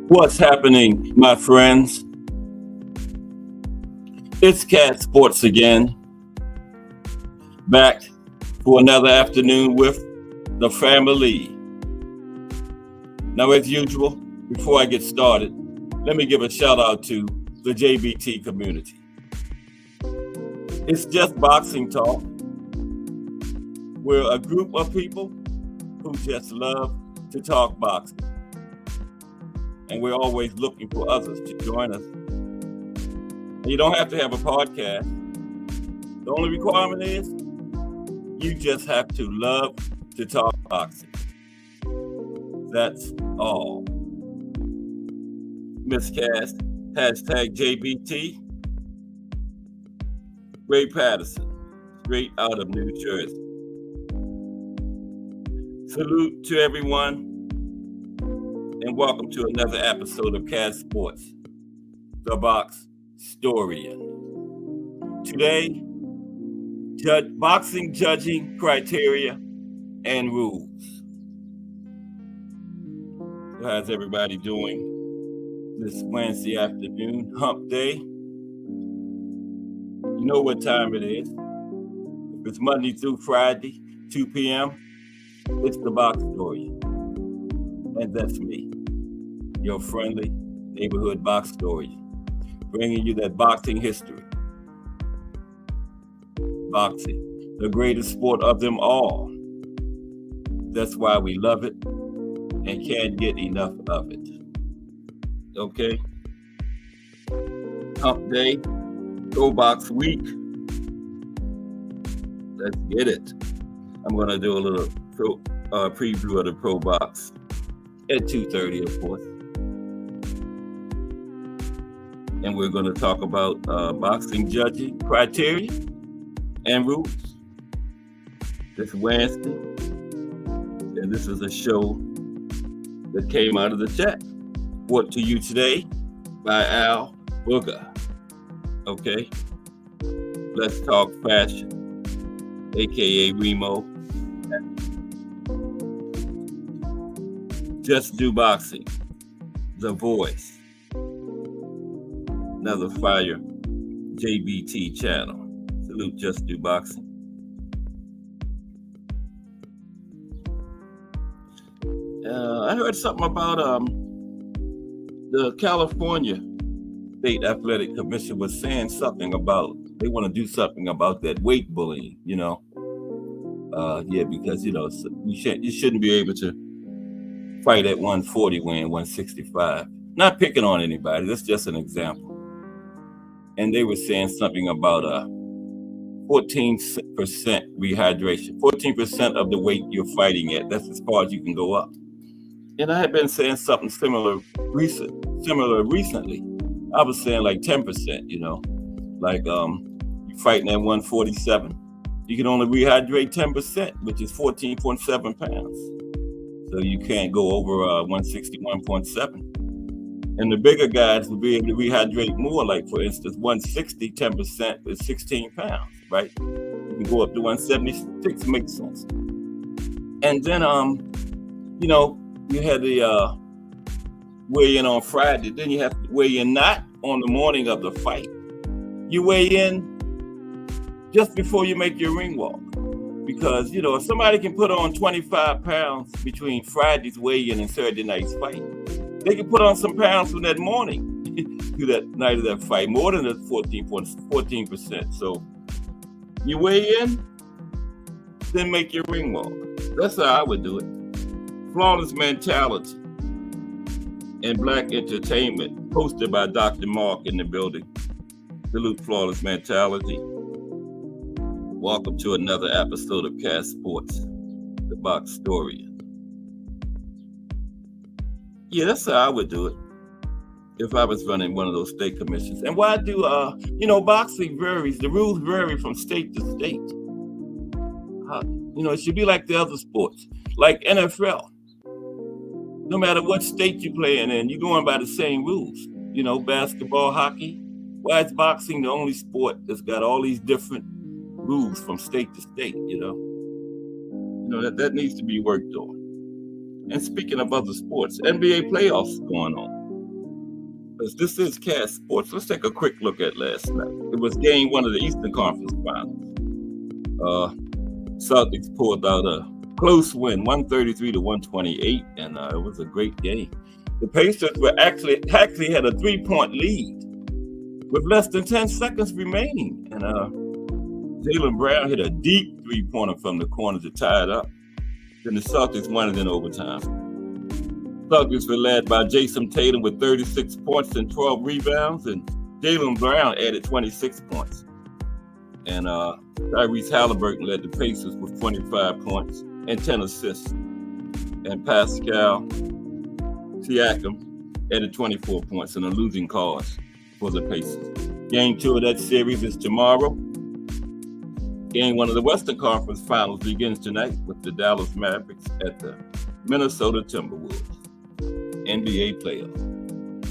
What's happening, my friends? It's Cat Sports again, back for another afternoon with the family. Now, as usual, before I get started, let me give a shout out to the JBT community. It's just boxing talk. We're a group of people who just love to talk boxing. And we're always looking for others to join us. And you don't have to have a podcast. The only requirement is you just have to love to talk boxing. That's all. Miscast, hashtag JBT. Ray Patterson, straight out of New Jersey. Salute to everyone, and welcome to another episode of Cat Sports, the Box Historian. Today, boxing judging criteria and rules. So how's everybody doing this Wednesday afternoon, hump day? You know what time it is. If it's Monday through Friday, 2 p.m., it's the Box Historian. And that's me, your friendly neighborhood box historian, bringing you that boxing history. Boxing, the greatest sport of them all. That's why we love it and can't get enough of it. Okay? Hump day, Go Box Week. Let's get it. I'm going to do a little preview of the Pro Box at 2:30, of course. And we're going to talk about boxing judging criteria and rules. This Wednesday, and this is a show that came out of the chat. Brought to you today by Al Booger. Okay? Let's talk fashion, aka Remo. Just Do Boxing, The Voice, another fire JBT channel. Salute Just Do Boxing. I heard something about the California State Athletic Commission was saying something about they want to do something about that weight bullying, you know. Because you shouldn't be able to fight at 140 weighing 165. Not picking on anybody, that's just an example. And they were saying something about 14% rehydration. 14% of the weight you're fighting at, that's as far as you can go up. And I had been saying something similar recently. I was saying like 10%, you know. Like you're fighting at 147. You can only rehydrate 10%, which is 14.7 pounds. So you can't go over 161.7. And the bigger guys will be able to rehydrate more, like for instance, 160, 10% is 16 pounds, right? You can go up to 176, makes sense. And then, you had the weigh in on Friday, then you have to weigh in not on the morning of the fight. You weigh in just before you make your ring walk. Because, if somebody can put on 25 pounds between Friday's weigh-in and Saturday night's fight, they can put on some pounds from that morning to that night of that fight, more than the 14%. So you weigh in, then make your ring walk. That's how I would do it. Flawless Mentality and Black Entertainment, hosted by Dr. Mark in the building. Salute Flawless Mentality. Welcome to another episode of Cat Sports, the Box Historian. Yeah, that's how I would do it if I was running one of those state commissions. And why do, boxing varies, the rules vary from state to state. It should be like the other sports, like NFL. No matter what state you're playing in, you're going by the same rules. Basketball, hockey. Why is boxing the only sport that's got all these different rules from state to state, that needs to be worked on. And speaking of other sports, NBA playoffs going on. This is Cast Sports. Let's take a quick look at last night. It was game one of the Eastern Conference Finals. Celtics pulled out a close win, 133 to 128, and it was a great game. The Pacers were actually had a 3-point lead with less than 10 seconds remaining, and Jaylen Brown hit a deep 3-pointer from the corner to tie it up. Then the Celtics won it in overtime. Celtics were led by Jason Tatum with 36 points and 12 rebounds, and Jaylen Brown added 26 points. And Tyrese Halliburton led the Pacers with 25 points and 10 assists. And Pascal Siakam added 24 points in a losing cause for the Pacers. Game 2 of that series is tomorrow. Game 1 of the Western Conference Finals begins tonight with the Dallas Mavericks at the Minnesota Timberwolves. NBA playoffs.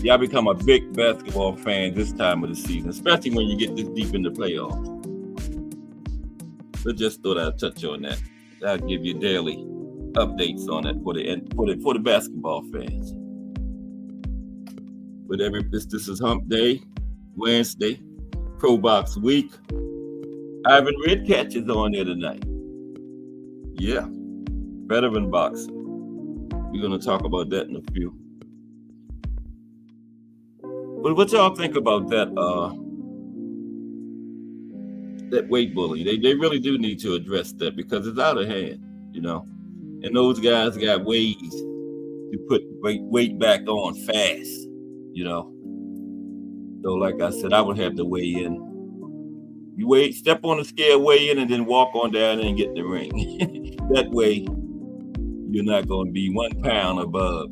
Y'all become a big basketball fan this time of the season, especially when you get this deep in the playoffs. So just thought I'd touch on that. I'll give you daily updates on it for the basketball fans. But this is Hump Day, Wednesday, Pro Box Week. Ivan Redcatch is on there tonight. Yeah, veteran boxing. We're going to talk about that in a few. But what y'all think about that weight bullying? They really do need to address that because it's out of hand, you know. And those guys got ways to put weight back on fast, you know. So like I said, I would have to weigh in. You step on the scale, weigh in, and then walk on down and get in the ring. That way, you're not going to be 1 pound above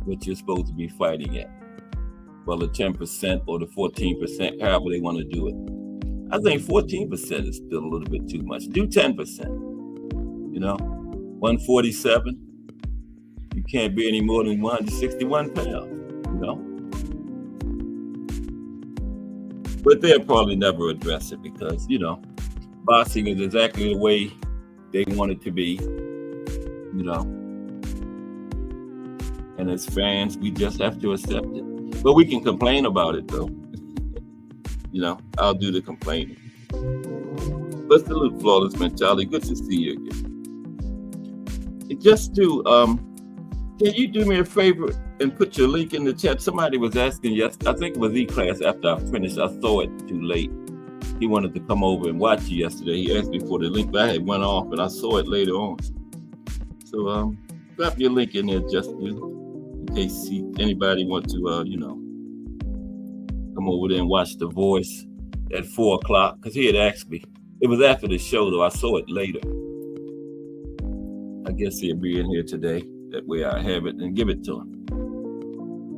what you're supposed to be fighting at. Well, the 10% or the 14%, however they want to do it. I think 14% is still a little bit too much. Do 10%. You know, 147. You can't be any more than 161 pounds, you know. But they'll probably never address it because, you know, boxing is exactly the way they want it to be, you know. And as fans, we just have to accept it. But we can complain about it, though. You know, I'll do the complaining. But salute Flawless Mentality. Good to see you again. Just do, can you do me a favor and put your link in the chat? Somebody was asking, I think it was E-Class after I finished. I saw it too late. He wanted to come over and watch you yesterday. He asked me for the link, but I had went off and I saw it later on. So drop your link in there, just in case anybody want to, you know, come over there and watch The Voice at 4 o'clock. Because he had asked me. It was after the show, though. I saw it later. I guess he'll be in here today. That way I have it and give it to him.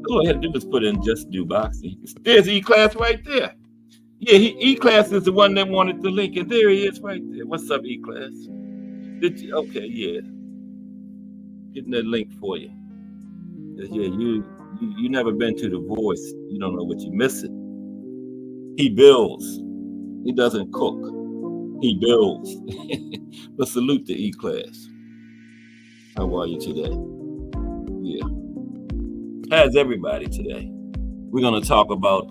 All I had to do was put in Just Do Boxing. There's E-Class right there. Yeah, E-Class is the one that wanted the link, and there he is right there. What's up, E-Class? Okay, yeah. Getting that link for you. Yeah, you never been to The Voice. You don't know what you're missing. He builds. He doesn't cook. He builds. But salute to E-Class. How are you today? Yeah. How's everybody today? We're going to talk about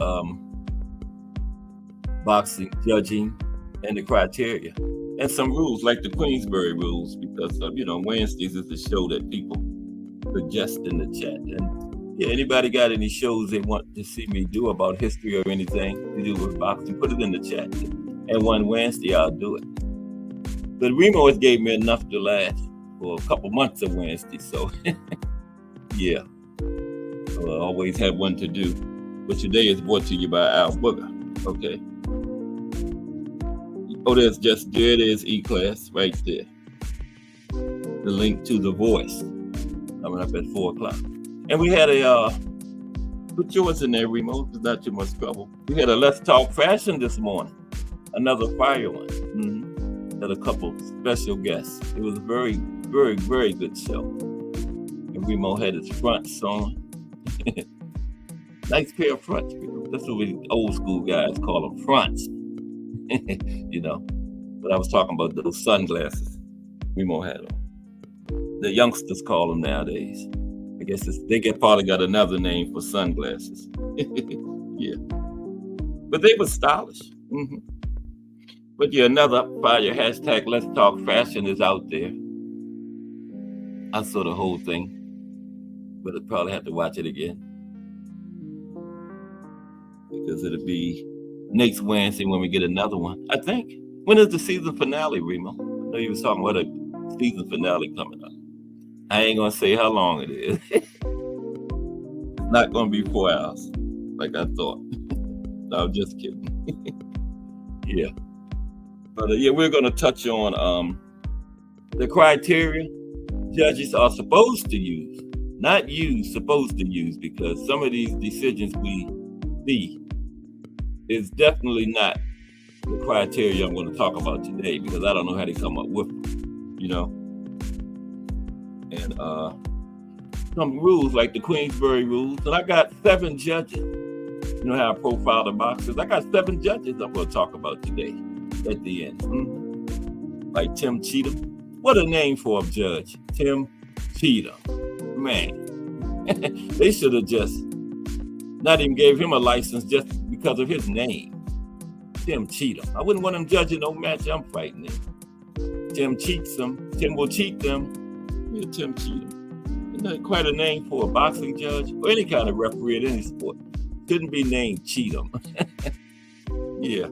boxing, judging, and the criteria. And some rules like the Queensberry rules because, you know, Wednesdays is the show that people suggest in the chat. And yeah, anybody got any shows they want to see me do about history or anything to do with boxing, put it in the chat. And one Wednesday, I'll do it. But Remo has gave me enough to last for a couple months of Wednesday, so yeah. So I always have one to do. But today is brought to you by Al Booger. Okay. Oh, there it is, E-Class, right there. The link to The Voice. Coming up at 4 o'clock. And we had put yours in there, Remo. It's not too much trouble. We had a Let's Talk Fashion this morning. Another fire one. Had a couple special guests. It was a very, very, very good show. And Remo had his fronts on. Nice pair of fronts. That's what we old school guys call them, fronts. You know. But I was talking about those sunglasses Remo had on. The youngsters call them nowadays. I guess they probably got another name for sunglasses. Yeah, but they were stylish. But yeah, another fire hashtag Let's Talk Fashion is out there. I saw the whole thing, but I'd probably have to watch it again because it'll be next Wednesday when we get another one. I think. When is the season finale, Remo? I know you was talking about a season finale coming up. I ain't gonna say how long it is. It's not gonna be 4 hours, like I thought. No, I'm just kidding. Yeah. But yeah, we're gonna touch on the criteria judges are supposed to use, not use, supposed to use, because some of these decisions we see is definitely not the criteria I'm going to talk about today, because I don't know how they come up with them, you know. And some rules like the Queensberry rules, and I got 7 judges. You know how I profile the boxers? I got 7 judges I'm going to talk about today at the end. Like Tim Cheatham. What a name for a judge. Tim Cheatham. Man. They should have just not even gave him a license just because of his name. Tim Cheatham. I wouldn't want him judging no match I'm fighting in. Tim cheats them. Tim will cheat them. Yeah, Tim Cheatham. Isn't that quite a name for a boxing judge or any kind of referee in any sport? Couldn't be named Cheatham. Yeah.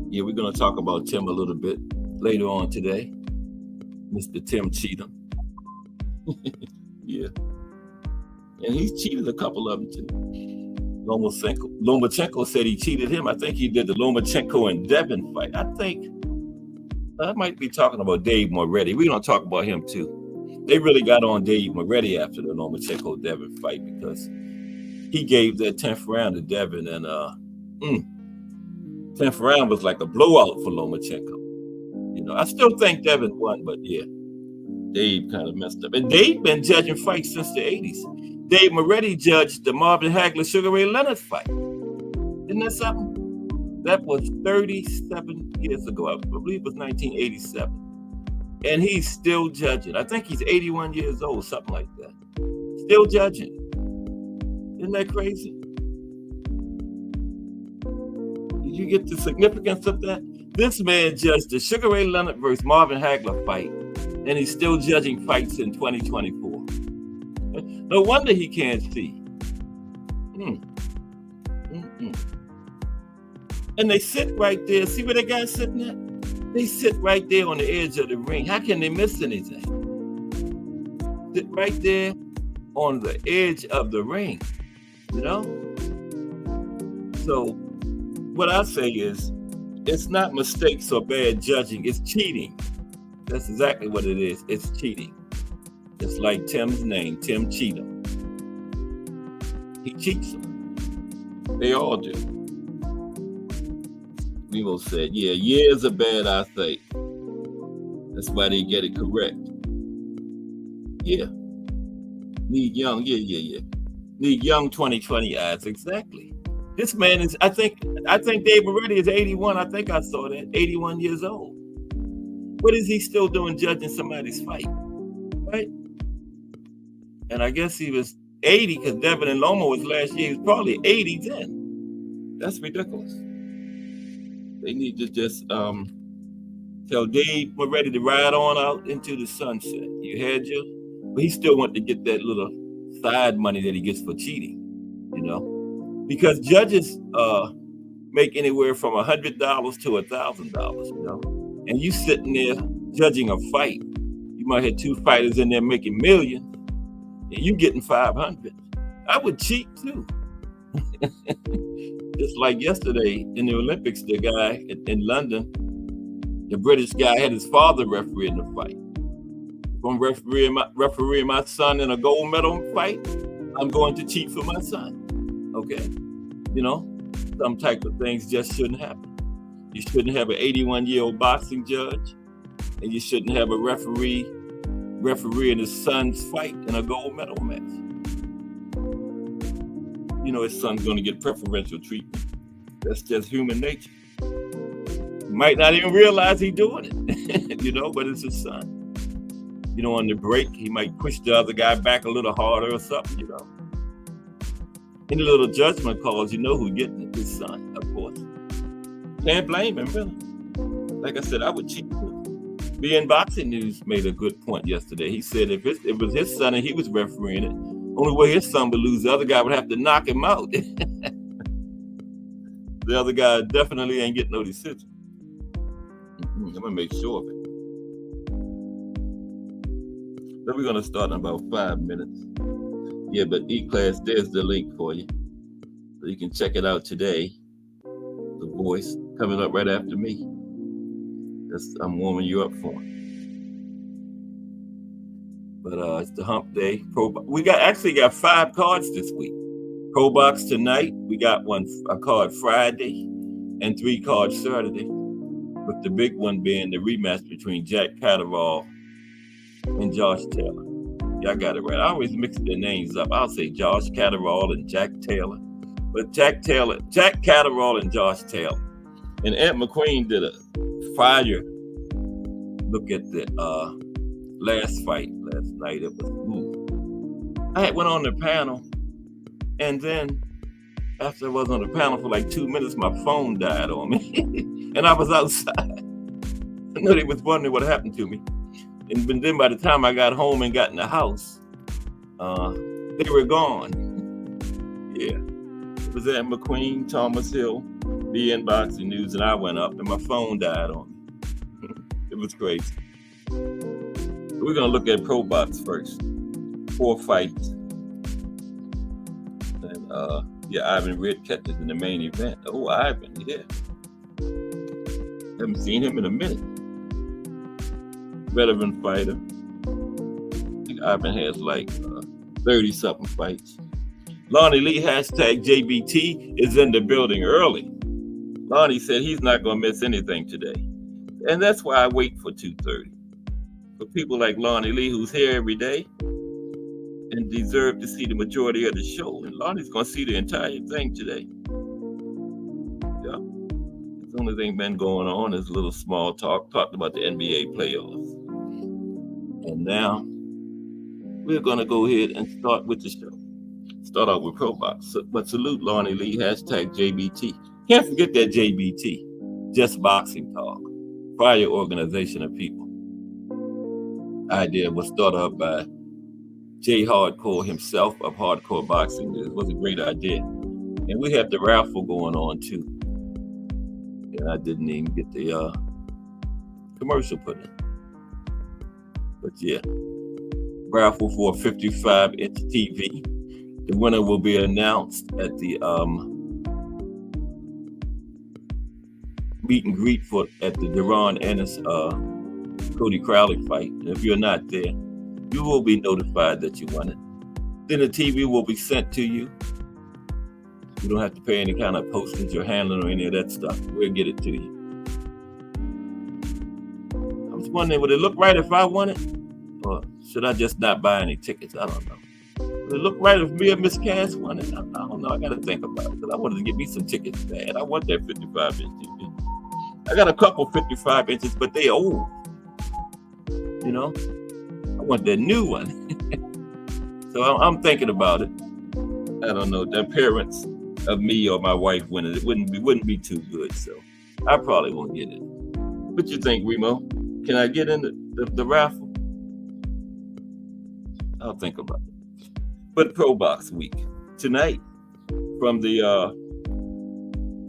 Yeah, we're going to talk about Tim a little bit later on today. Mr. Tim Cheatham. Yeah. And he's cheated a couple of them too. Lomachenko said he cheated him. I think he did the Lomachenko and Devin fight. I think I might be talking about Dave Moretti. We're going to talk about him too. They really got on Dave Moretti after the Lomachenko Devin fight because he gave that 10th round to Devin, and 10th round was like a blowout for Lomachenko. You know, I still think Devin won, but yeah, Dave kind of messed up. And Dave been judging fights since the 80s. Dave Moretti judged the Marvin Hagler Sugar Ray Leonard fight. Isn't that something? That was 37 years ago. I believe it was 1987. And he's still judging. I think he's 81 years old, something like that. Still judging. Isn't that crazy? Did you get the significance of that? This man judged the Sugar Ray Leonard versus Marvin Hagler fight, and he's still judging fights in 2024. No wonder he can't see. And they sit right there. See where the guy's sitting at? They sit right there on the edge of the ring. How can they miss anything? Sit right there on the edge of the ring, you know? So what I say is, it's not mistakes or bad judging, it's cheating. That's exactly what it is. It's cheating. It's like Tim's name, Tim Cheatham. He cheats them. They all do. Mimo said, yeah, years of bad eyesight. That's why they get it correct. Yeah. Need young, yeah. Need young 20/20 eyes, exactly. This man is, I think Dave Moretti is 81. I think I saw that, 81 years old. What is he still doing judging somebody's fight, right? And I guess he was 80 because Devin and Loma was last year. He was probably 80 then. That's ridiculous. They need to just tell Dave Moretti to ride on out into the sunset. You had your, but he still want to get that little side money that he gets for cheating, you know, because judges make anywhere from $100 to $1,000, you know, and you sitting there judging a fight. You might have 2 fighters in there making millions. And you getting 500. I would cheat too. Just like yesterday in the Olympics, the guy in London, the British guy had his father refereeing the fight. If I'm refereeing my son in a gold medal fight, I'm going to cheat for my son. Okay. You know, some type of things just shouldn't happen. You shouldn't have an 81-year-old boxing judge, and you shouldn't have a refereeing his son's fight in a gold medal match. You know his son's going to get preferential treatment. That's just human nature. He might not even realize he's doing it, you know, but it's his son. on the break, he might push the other guy back a little harder or something, Any little judgment calls, who getting his son, of course. Can't blame him, really. Like I said, I would cheat with him. BN Boxing News made a good point yesterday. He said if it was his son and he was refereeing it, only way his son would lose, the other guy would have to knock him out. The other guy definitely ain't getting no decision. I'm going to make sure of it. Then we're going to start in about 5 minutes. Yeah, but E-Class, there's the link for you. So you can check it out today. The Voice coming up right after me. I'm warming you up for it. But it's the hump day. We actually got 5 cards this week. Pro Box tonight. We got a card Friday and 3 cards Saturday. With the big one being the rematch between Jack Catterall and Josh Taylor. Yeah, I got it right. I always mix their names up. I'll say Josh Catterall and Jack Taylor. But Jack Catterall and Josh Taylor. And Ant McQueen did a fire look at the last fight last night. It was I went on the panel, and then after I was on the panel for like 2 minutes, my phone died on me. And I was outside. I know they was wondering what happened to me. And then by the time I got home and got in the house, they were gone. Yeah. It was at McQueen, Thomas Hill, BN Boxing News, and I went up and my phone died on me. It was crazy. We're going to look at Pro Box first. 4 fights. And Ivan Red catches in the main event. Oh, Ivan, yeah. Haven't seen him in a minute. Veteran fighter. I think Ivan has like 30-something fights. Lonnie Lee, #JBT, is in the building early. Lonnie said he's not going to miss anything today. And that's why I wait for 2:30. For people like Lonnie Lee, who's here every day and deserve to see the majority of the show. And Lonnie's going to see the entire thing today. Yeah. The only thing been going on is a little small talk, talked about the NBA playoffs. And now we're going to go ahead and start with the show. Start out with Pro Box. But salute Lonnie Lee, #JBT. Can't forget that JBT. Just Boxing Talk. Fire organization of people. Idea was thought up by Jay Hardcore himself of Hardcore Boxing. It was a great idea. And we have the raffle going on too. And I didn't even get the commercial put in. But yeah, raffle for a 55-inch TV. The winner will be announced at the meet and greet at the Deron Ennis Cody Crowley fight. And if you're not there, you will be notified that you won it. Then the TV will be sent to you. You don't have to pay any kind of postage or handling or any of that stuff. We'll get it to you. I was wondering, would it look right if I won it? Or should I just not buy any tickets? I don't know. Would it look right if me and Miss Cass won it? I don't know. I got to think about it because I wanted to get me some tickets bad. I want that 55-inch TV. I got a couple 55 inches, but they old. I want that new one. So I'm thinking about it. I don't know. The appearance of me or my wife winning it wouldn't be too good. So I probably won't get it. What you think, Remo? Can I get in the raffle? I'll think about it. But Pro Box Week tonight from the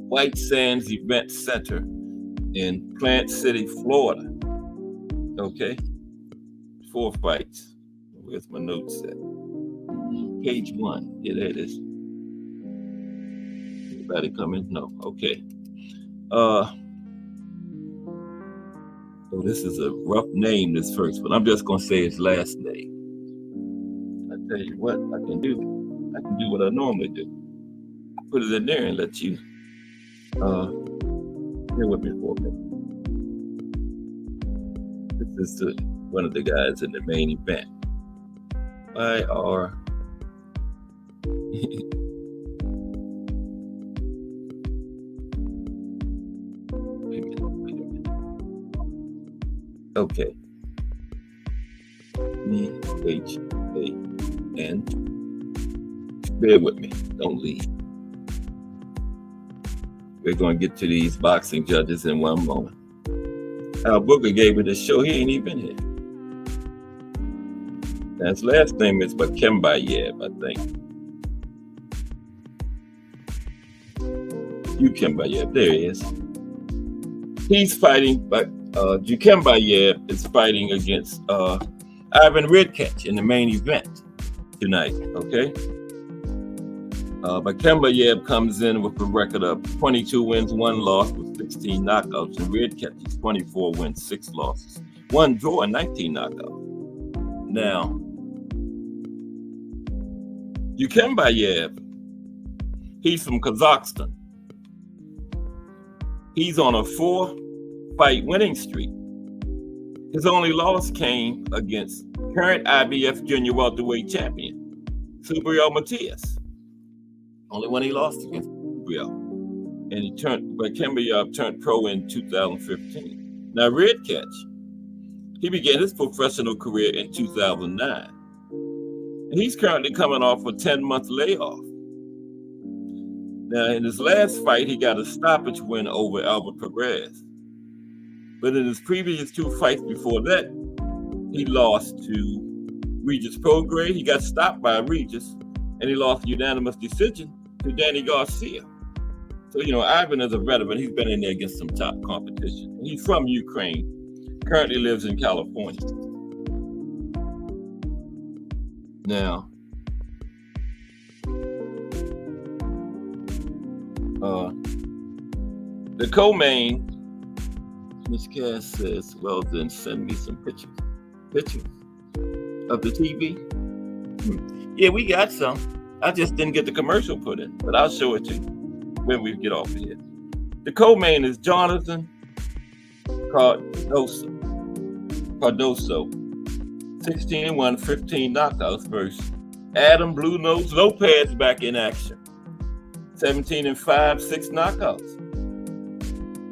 White Sands Event Center in Plant City, Florida. Okay, 4 fights. Where's my notes at? Page 1. Yeah, there it is. Anybody coming? No. Okay. Oh, this is a rough name, this first one. I'm just gonna say his last name. I tell you what, I can do what I normally do. Put it in there and let you bear with me for a minute. This is one of the guys in the main event. IR. Wait a minute. Okay. E-H-A-N. Bear with me. Don't leave. We're going to get to these boxing judges in one moment. Al Booker gave me the show. He ain't even here. Now, his last name is Bakembayev, I think. Ukembayev. There he is. He's fighting, but Ukembayev is fighting against Ivan Redkach in the main event tonight, okay? Bakembayev comes in with a record of 22 wins, 1 loss with 16 knockouts, and Redkach is 24 wins, 6 losses, 1 draw, and 19 knockouts. Now, Ukembayev, he's from Kazakhstan. He's on a 4-fight winning streak. His only loss came against current IBF junior welterweight champion, Subriel Matias. Only one he lost against Subriel. And Bakembayev turned pro in 2015. Now, Redkach, he began his professional career in 2009. And he's currently coming off a 10-month layoff. Now, in his last fight, he got a stoppage win over Albert Perez. But in his previous 2 fights before that, he lost to Regis Prograis. He got stopped by Regis, and he lost a unanimous decision to Danny Garcia. So, you know, Ivan is a veteran. He's been in there against some top competition. He's from Ukraine, currently lives in California. Now, the co-main, Ms. Cass says, well, then send me some pictures of the TV. Yeah, we got some. I just didn't get the commercial put in, but I'll show it to you when we get off of here. The co-main is Jonathan Cardoso, 16-1, 15 knockouts versus Adam Blue Nose Lopez back in action, 17-5, 6 knockouts.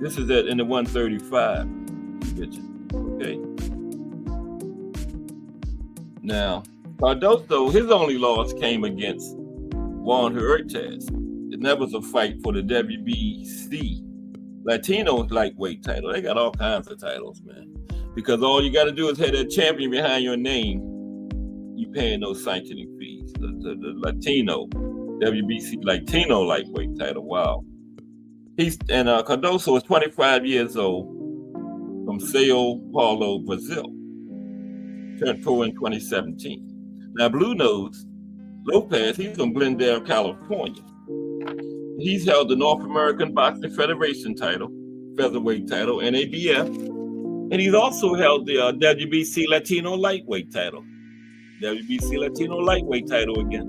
This is in the 135 division. Okay. Now, Cardoso, his only loss came against Juan Huertas. And that was a fight for the WBC Latino lightweight title. They got all kinds of titles, man. Because all you got to do is have that champion behind your name. You paying those sanctioning fees. The Latino, WBC Latino lightweight title. Wow. Cardoso is 25 years old from Sao Paulo, Brazil. Turned pro in 2017. Now, Blue Nose Lopez, he's from Glendale, California. He's held the North American Boxing Federation title, featherweight title, NABF, and he's also held the WBC Latino lightweight title. WBC Latino lightweight title again.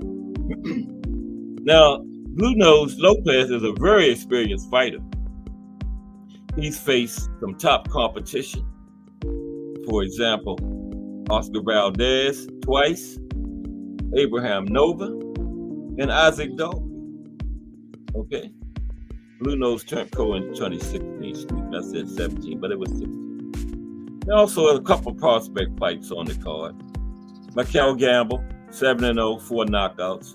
Now, Blue Nose Lopez is a very experienced fighter. He's faced some top competition. For example, Oscar Valdez twice, Abraham Nova, and Isaac Dalby. Okay. Blue Nose turned pro in 2016. I said 17, but it was 16. There also a couple prospect fights on the card. Michael Gamble, 7-0, 4 knockouts.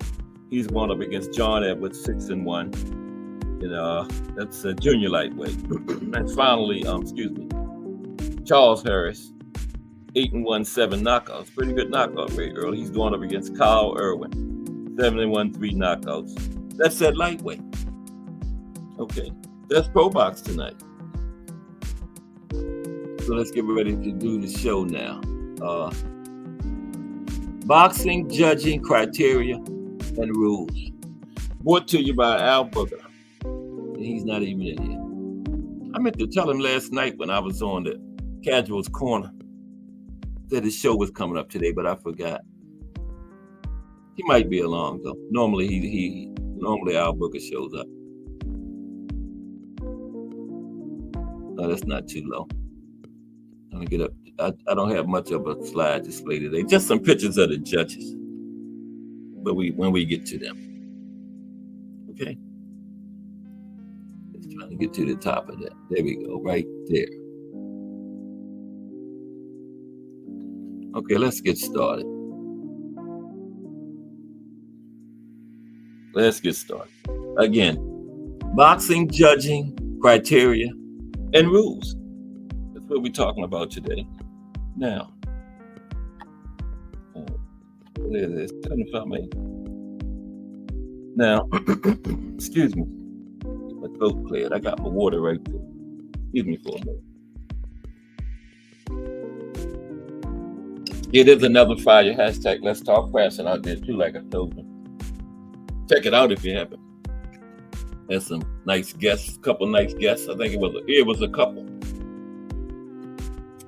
He's going up against John Edwards, 6-1. That's a junior lightweight. And finally, Charles Harris, 8-1, 7 knockouts. Pretty good knockout rate early. He's going up against Kyle Irwin, 7-1, 3 knockouts. That's at lightweight. Okay, that's Pro Box tonight. So let's get ready to do the show now. Boxing judging criteria and rules. Brought to you by Al Booker. And he's not even in here. I meant to tell him last night when I was on the Casuals Corner that his show was coming up today, but I forgot. He might be along though. Normally normally Al Booker shows up. No, that's not too low. Let me get up. I don't have much of a slide display today. Just some pictures of the judges. But when we get to them. Okay. Let's try to get to the top of that. There we go, right there. Okay, let's get started. Again, boxing judging criteria and rules. That's what we're talking about today. Now, there it is. Now, excuse me. Get my throat cleared. I got my water right there. Excuse me for a minute. It is another fire hashtag. Let's talk fashion out there too, like I told you. Check it out if you haven't. There's some nice guests, couple nice guests. I think it was a couple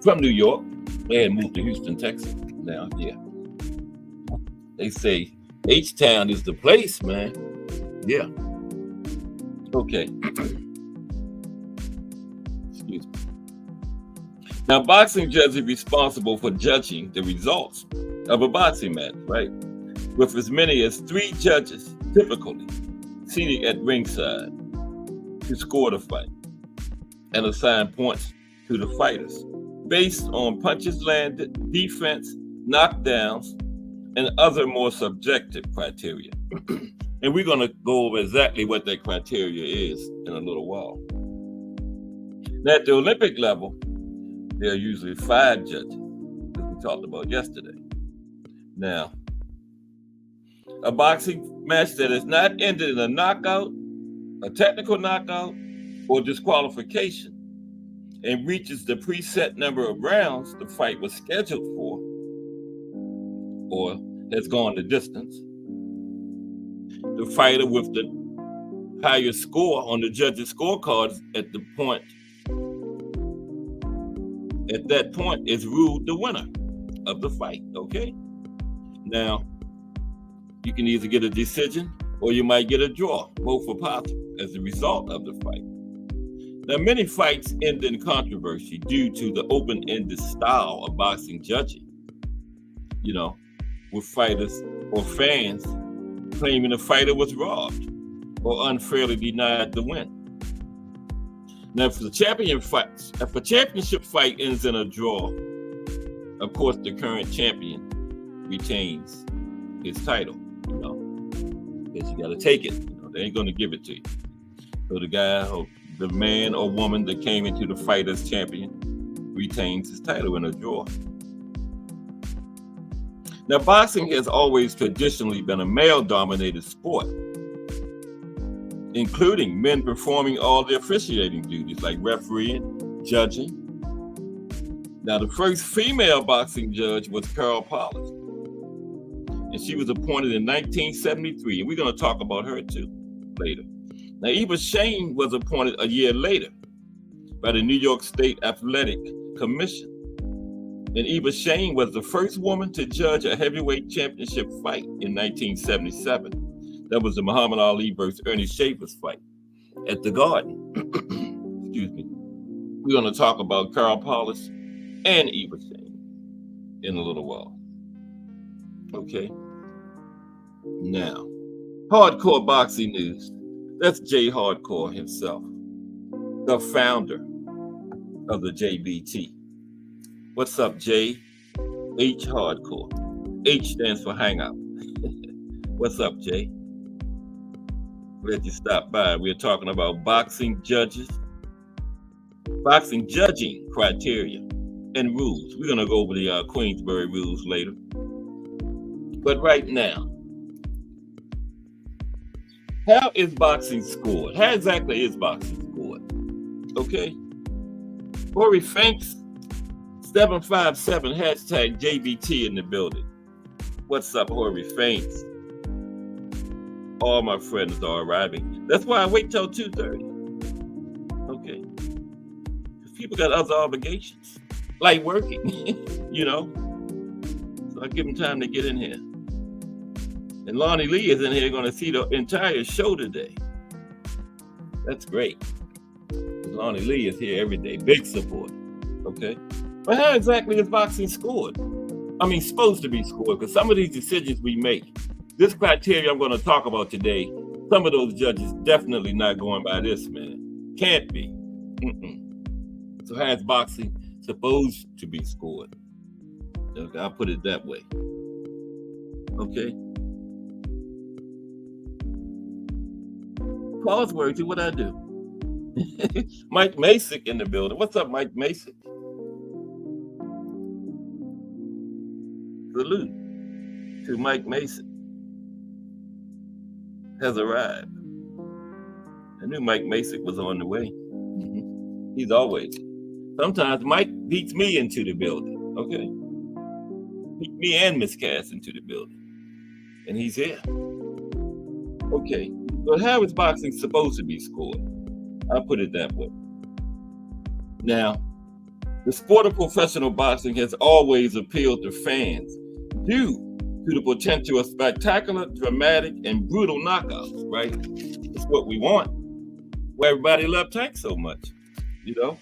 from New York. They had moved to Houston, Texas. Now, yeah. They say H-Town is the place, man. Yeah. Okay. Excuse me. Now, boxing judges are responsible for judging the results of a boxing match, right? With as many as 3 judges, typically seated at ringside to score the fight and assign points to the fighters based on punches landed, defense, knockdowns, and other more subjective criteria. And we're going to go over exactly what that criteria is in a little while. Now, at the Olympic level, there are usually 5 judges, as we talked about yesterday. Now, a boxing match that is not ended in a knockout, a technical knockout, or disqualification, and reaches the preset number of rounds the fight was scheduled for, or has gone the distance, the fighter with the higher score on the judges' scorecards at that point is ruled the winner of the fight, okay? Now, you can either get a decision or you might get a draw. Both are possible as a result of the fight. Now, many fights end in controversy due to the open-ended style of boxing judging, with fighters or fans claiming the fighter was robbed or unfairly denied the win. Now, if a championship fight ends in a draw, of course, the current champion retains his title, because you got to take it. They ain't going to give it to you. So the guy or the man or woman that came into the fight as champion retains his title in a draw. Now, boxing has always traditionally been a male-dominated sport, including men performing all the officiating duties like refereeing, judging. Now, the first female boxing judge was Carol Polish, and she was appointed in 1973, and we're going to talk about her too later. Now, Eva Shane was appointed a year later by the New York State Athletic Commission. And Eva Shane was the first woman to judge a heavyweight championship fight in 1977. That was the Muhammad Ali versus Ernie Shavers fight at the Garden. Excuse me. We're going to talk about Carol Polish and Eva Shane in a little while. Okay. Now, hardcore boxing news. That's Jay Hardcore himself, the founder of the JBT. What's up, Jay? H Hardcore. H stands for Hangout. What's up, Jay? Glad you stopped by. We're talking about boxing judging criteria and rules. We're going to go over the Queensberry rules later. But right now, how is boxing scored? How exactly is boxing scored? Okay. Corey Fanks, 757 hashtag JBT in the building. What's up, Corey Fanks? All my friends are arriving. That's why I wait till 2:30. Okay. Because people got other obligations, like working, So I give them time to get in here. And Lonnie Lee is in here going to see the entire show today. That's great. Lonnie Lee is here every day. Big support. Okay. But how exactly is boxing scored? I mean, supposed to be scored, because some of these decisions we make, this criteria I'm going to talk about today, some of those judges definitely not going by this, man. Can't be. So how is boxing supposed to be scored? Okay, I'll put it that way. Okay. Pause words, what I do. Mike Masick in the building. What's up, Mike Masick? Salute to Mike Masick has arrived. I knew Mike Masick was on the way. He's always. Sometimes Mike beats me into the building, okay? Beat me and Miss Cass into the building. And he's here. Okay, so how is boxing supposed to be scored? I'll put it that way. Now, the sport of professional boxing has always appealed to fans due to the potential of spectacular, dramatic, and brutal knockouts, right? It's what we want. Why everybody loves Tank so much, you know?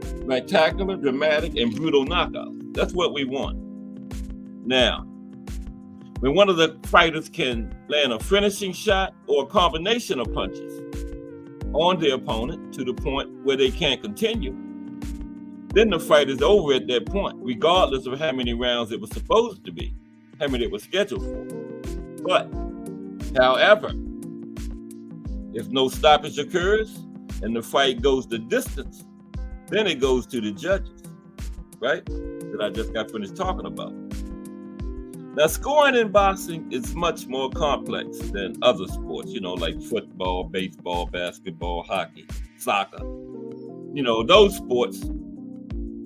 Spectacular, dramatic, and brutal knockouts. That's what we want. Now, when one of the fighters can land a finishing shot or a combination of punches on the opponent to the point where they can't continue, then the fight is over at that point, regardless of how many rounds it was supposed to be, how many it was scheduled for. But, however, if no stoppage occurs and the fight goes the distance, then it goes to the judges, right? That I just got finished talking about. Now, scoring in boxing is much more complex than other sports, you know, like football, baseball, basketball, hockey, soccer. You know, those sports,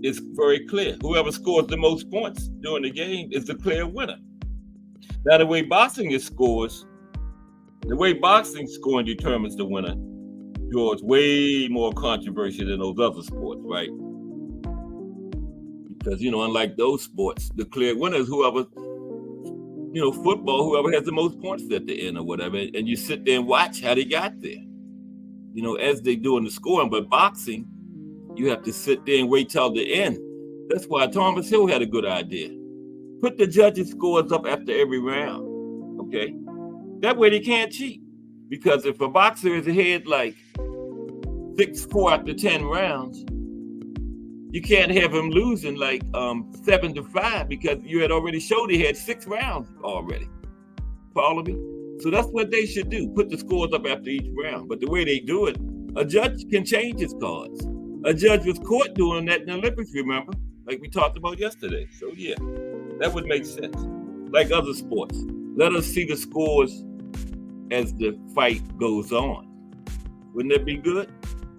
it's very clear. Whoever scores the most points during the game is the clear winner. Now, the way boxing scoring determines the winner draws way more controversy than those other sports, right? Because, you know, unlike those sports, the clear winner is whoever, you know, football, whoever has the most points at the end or whatever, and you sit there and watch how they got there, you know, as they doing the scoring. But boxing, you have to sit there and wait till the end. That's why Thomas Hill had a good idea. Put the judges' scores up after every round, okay? That way they can't cheat. Because if a boxer is ahead like 6-4 after 10 rounds, you can't have him losing like 7-5 because you had already showed he had 6 rounds already. Follow me? So that's what they should do. Put the scores up after each round. But the way they do it, a judge can change his cards. A judge was caught doing that in the Olympics, remember? Like we talked about yesterday. So yeah, that would make sense. Like other sports. Let us see the scores as the fight goes on. Wouldn't that be good?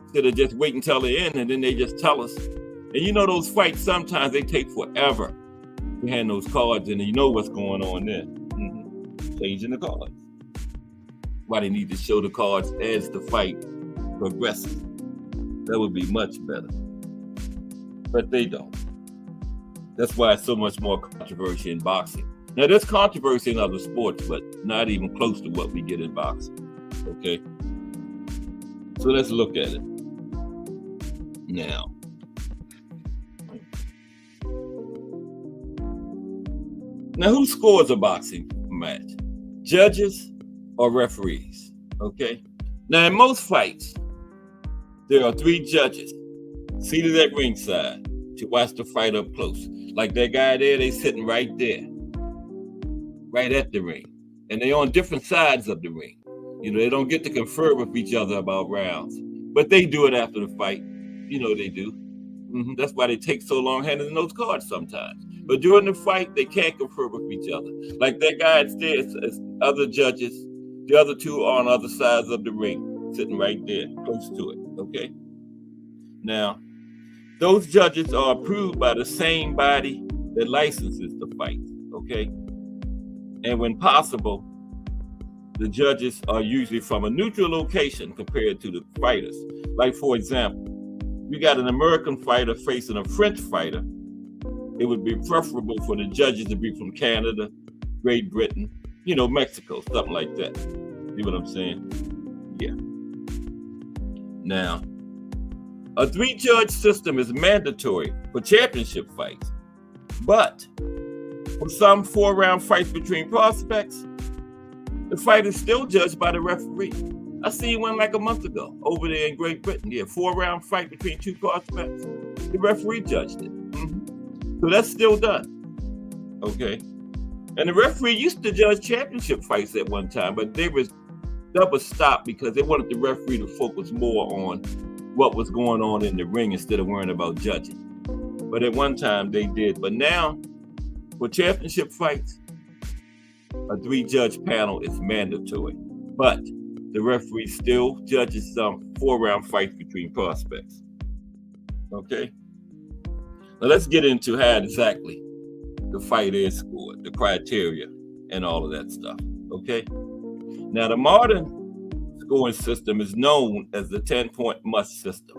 Instead of just waiting until the end and then they just tell us. And you know those fights, sometimes they take forever to hand those cards in and you know what's going on there. Changing the cards. Why they need to show the cards as the fight progresses. That would be much better. But they don't. That's why it's so much more controversy in boxing. Now, there's controversy in other sports, but not even close to what we get in boxing. Okay? So let's look at it. Now. Now, who scores a boxing match? Judges or referees? Okay? Now, in most fights, there are 3 judges seated at ringside to watch the fight up close. Like that guy there, they sitting right there, right at the ring. And they're on different sides of the ring. You know, they don't get to confer with each other about rounds. But they do it after the fight. You know they do. That's why they take so long handing those cards sometimes. But during the fight, they can't confer with each other. Like that guy upstairs, other judges, the other 2 are on other sides of the ring, sitting right there, close to it, okay? Now, those judges are approved by the same body that licenses the fight, okay? And when possible, the judges are usually from a neutral location compared to the fighters. Like, for example, you got an American fighter facing a French fighter. It would be preferable for the judges to be from Canada, Great Britain, you know, Mexico, something like that. See what I'm saying? Yeah. Now, a 3-judge system is mandatory for championship fights, but for some 4-round fights between prospects, the fight is still judged by the referee. I seen one like a month ago over there in Great Britain. Yeah, 4-round fight between 2 prospects. The referee judged it. So that's still done. Okay. And the referee used to judge championship fights at one time, but that was stopped because they wanted the referee to focus more on what was going on in the ring instead of worrying about judging. But at one time they did. But now, for championship fights, a 3-judge panel is mandatory. But the referee still judges some 4-round fights between prospects. Okay? Now let's get into how exactly the fight is scored, the criteria, and all of that stuff. Okay? Now, the modern scoring system is known as the 10-point must system.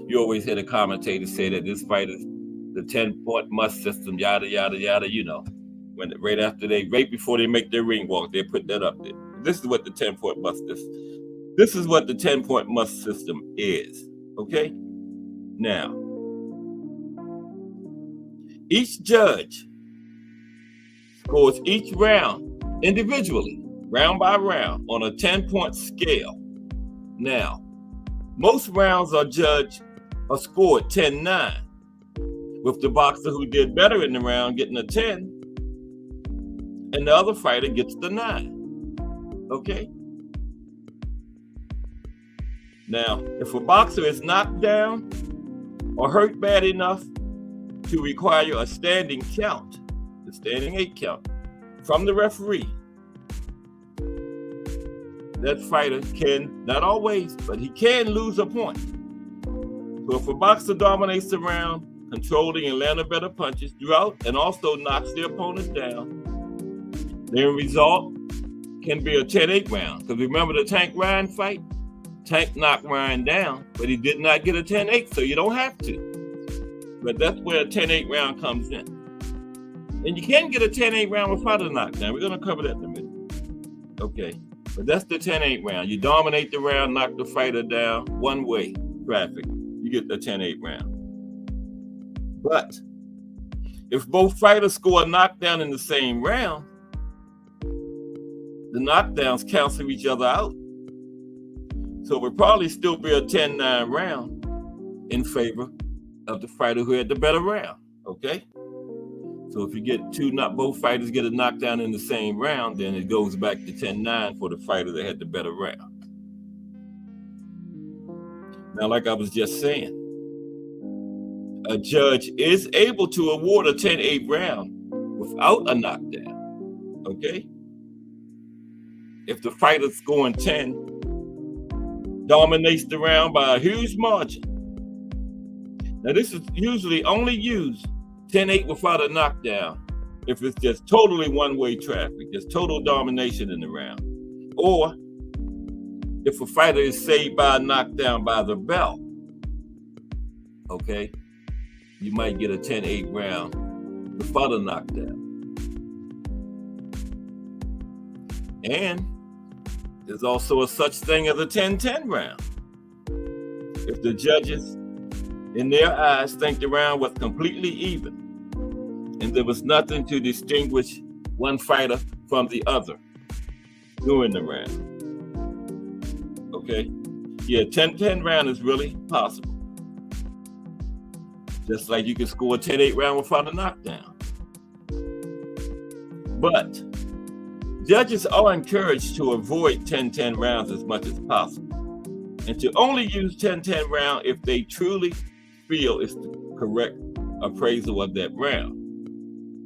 You always hear the commentators say that this fight is the 10-point must system, yada, yada, yada, you know. Right before they make their ring walk, they put that up there. This is what the 10-point must is. This is what the 10-point must system is. Okay? Now, each judge scores each round individually, round by round, on a 10-point scale. Now, most rounds are scored 10-9, with the boxer who did better in the round getting a 10, and the other fighter gets the 9. Okay? Now, if a boxer is knocked down or hurt bad enough to require a standing count, the standing 8 count, from the referee, that fighter can, not always, but he can lose a point. So if a boxer dominates the round, controlling and landing better punches throughout, and also knocks the opponent down, their result can be a 10-8 round. Because remember the Tank Ryan fight? Tank knocked Ryan down, but he did not get a 10-8, so you don't have to. But that's where a 10-8 round comes in. And you can get a 10-8 round without a knockdown. We're going to cover that in a minute. Okay. But that's the 10-8 round. You dominate the round, knock the fighter down, one-way traffic. You get the 10-8 round. But if both fighters score a knockdown in the same round, the knockdowns cancel each other out. So it would probably still be a 10-9 round in favor of the fighter who had the better round. Okay? So if you get both fighters get a knockdown in the same round, then it goes back to 10-9 for the fighter that had the better round. Now, like I was just saying, a judge is able to award a 10-8 round without a knockdown. Okay? If the fighter scoring 10 dominates the round by a huge margin. Now, this is usually only used 10-8 without a knockdown if it's just totally one-way traffic, just total domination in the round. Or if a fighter is saved by a knockdown by the bell, okay, you might get a 10-8 round without a knockdown. And there's also a such thing as a 10-10 round. If the judges, in their eyes, think the round was completely even, and there was nothing to distinguish one fighter from the other during the round. Okay? Yeah, 10-10 round is really possible. Just like you can score a 10-8 round without a knockdown. But judges are encouraged to avoid 10-10 rounds as much as possible, and to only use 10-10 round if they truly feel it's the correct appraisal of that round.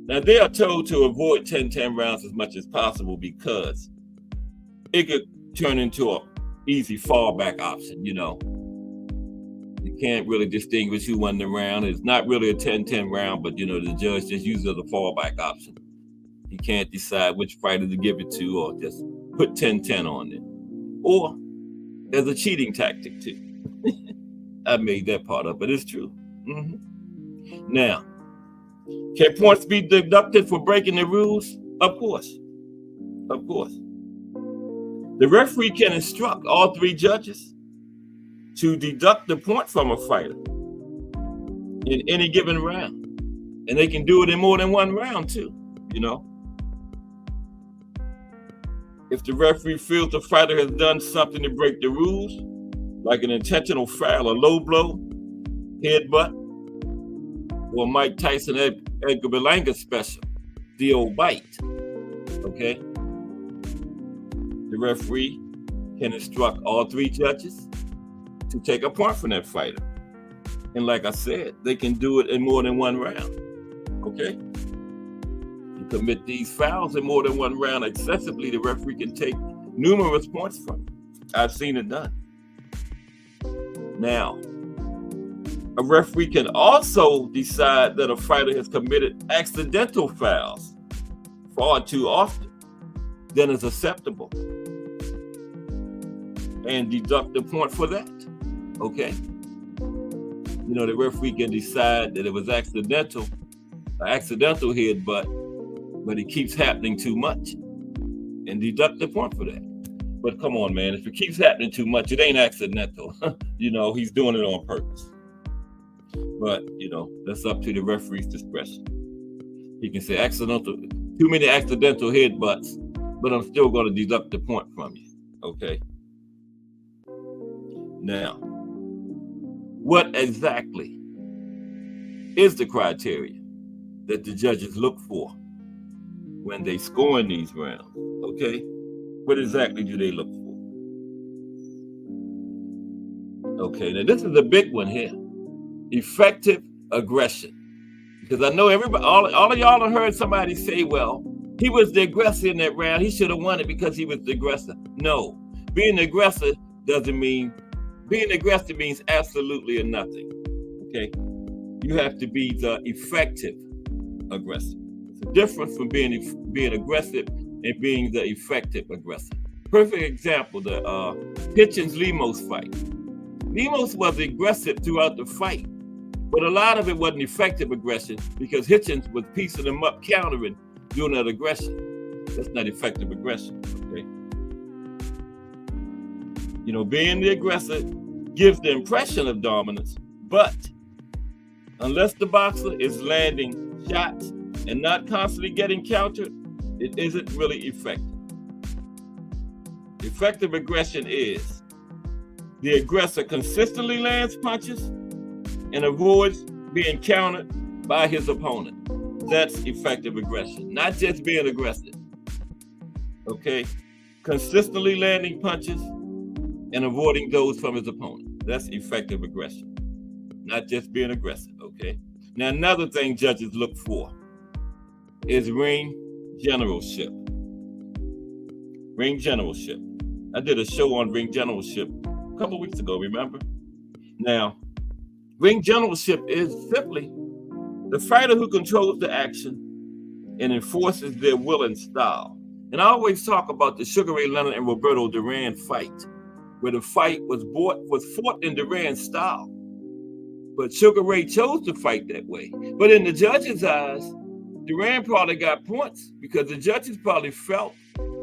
Now, they are told to avoid 10-10 rounds as much as possible because it could turn into an easy fallback option, you know. You can't really distinguish who won the round. It's not really a 10-10 round, but, you know, the judge just uses it as a fallback option. He can't decide which fighter to give it to or just put 10-10 on it. Or there's a cheating tactic, too. I made that part up, but it's true. Mm-hmm. Now, can points be deducted for breaking the rules? Of course. Of course. The referee can instruct all 3 judges to deduct the point from a fighter in any given round. And they can do it in more than one round, too, you know. If the referee feels the fighter has done something to break the rules, like an intentional foul, a low blow, headbutt, or Mike Tyson Edgar Berlanga special, the old bite. Okay? The referee can instruct all three judges to take a point from that fighter. And like I said, they can do it in more than one round. Okay? You commit these fouls in more than one round excessively, the referee can take numerous points from it. I've seen it done. Now, a referee can also decide that a fighter has committed accidental fouls far too often than is acceptable and deduct the point for that. Okay? You know, the referee can decide that it was accidental headbutt, but it keeps happening too much and deduct the point for that. But come on, man, if it keeps happening too much, it ain't accidental. You know, he's doing it on purpose. But, you know, that's up to the referee's discretion. He can say too many accidental headbutts, but I'm still going to deduct the point from you. Okay? Now, what exactly is the criteria that the judges look for when they score in these rounds? Okay? What exactly do they look for? Okay, now this is a big one here. Effective aggression. Because I know everybody, all of y'all have heard somebody say, well, he was the aggressor in that round. He should have won it because he was the aggressor. No, being the aggressor means absolutely nothing. Okay? You have to be the effective aggressor. It's a difference from being aggressive and being the effective aggressor. Perfect example, the Hitchens-Lemos fight. Lemos was aggressive throughout the fight, but a lot of it wasn't effective aggression because Hitchens was piecing them up, countering, doing that aggression. That's not effective aggression, okay? You know, being the aggressor gives the impression of dominance, but unless the boxer is landing shots and not constantly getting countered, it isn't really effective. Effective aggression is the aggressor consistently lands punches and avoids being countered by his opponent. That's effective aggression, not just being aggressive. Okay? Consistently landing punches and avoiding those from his opponent. That's effective aggression, not just being aggressive. Okay? Now, another thing judges look for is ring generalship. Ring generalship. I did a show on ring generalship a couple of weeks ago, remember? Now, ring generalship is simply the fighter who controls the action and enforces their will and style. And I always talk about the Sugar Ray Leonard and Roberto Duran fight, where the fight was fought in Duran's style. But Sugar Ray chose to fight that way. But in the judges' eyes, Duran probably got points because the judges probably felt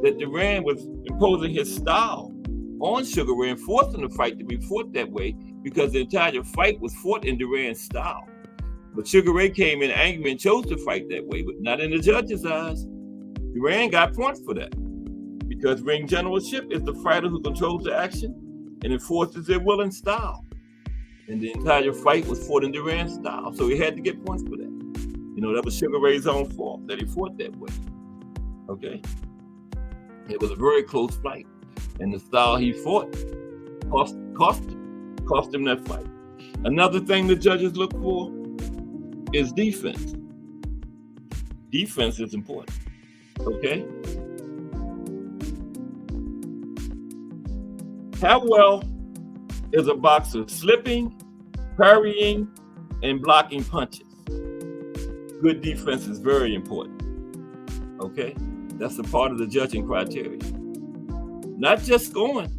that Duran was imposing his style on Sugar Ray and forcing the fight to be fought that way because the entire fight was fought in Duran's style. But Sugar Ray came in angry and chose to fight that way, but not in the judges' eyes. Duran got points for that because ring generalship is the fighter who controls the action and enforces their will and style. And the entire fight was fought in Duran's style, so he had to get points for that. You know, that was Sugar Ray's own fault that he fought that way. Okay? It was a very close fight. And the style he fought cost him that fight. Another thing the judges look for is defense. Defense is important. Okay? How well is a boxer slipping, parrying, and blocking punches? Good defense is very important. Okay? That's a part of the judging criteria. Not just scoring.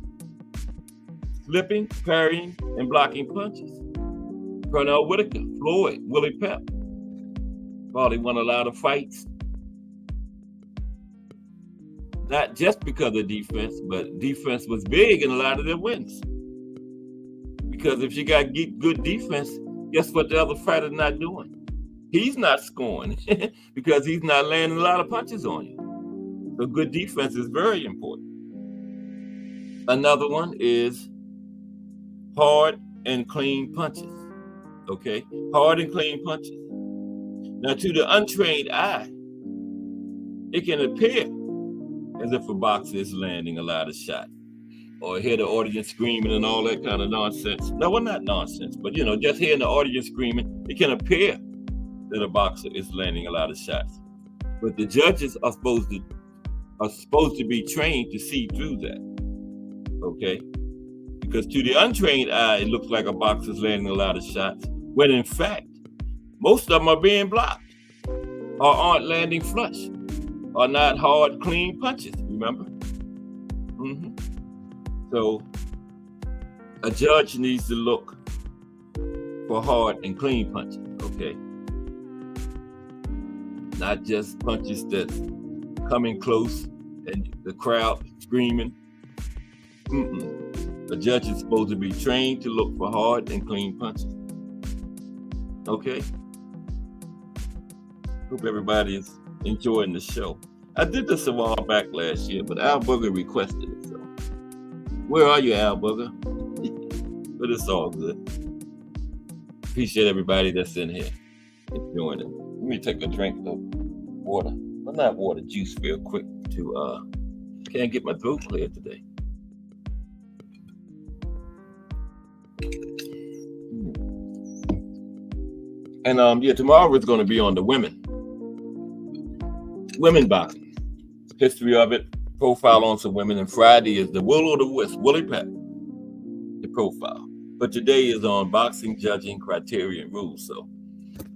Slipping, parrying, and blocking punches. Pernell Whitaker, Floyd, Willie Pep. Probably won a lot of fights. Not just because of defense, but defense was big in a lot of their wins. Because if you got good defense, guess what the other fighter's not doing? He's not scoring because he's not landing a lot of punches on you. So good defense is very important. Another one is hard and clean punches. Okay? Hard and clean punches. Now, to the untrained eye, it can appear as if a boxer is landing a lot of shots, or hear the audience screaming and all that kind of nonsense. No, well, not nonsense, but just hearing the audience screaming, it can appear that a boxer is landing a lot of shots. But the judges are supposed to be trained to see through that. Okay? Because to the untrained eye, it looks like a boxer's landing a lot of shots, when in fact, most of them are being blocked, or aren't landing flush, or not hard, clean punches, remember? So a judge needs to look for hard and clean punches, okay? Not just punches that's coming close and the crowd screaming. A judge is supposed to be trained to look for hard and clean punches. Okay? Hope everybody is enjoying the show. I did this a while back last year, but Al Booger requested it. So, where are you, Al Booger? But it's all good. Appreciate everybody that's in here enjoying it. Let me take a drink of water. Well, not water, juice real quick to can't get my throat clear today. And tomorrow is going to be on the women boxing, history of it, profile on some women, and Friday is the will o' the wisp, Willie Pep, the profile. But today is on boxing judging criteria and rules. So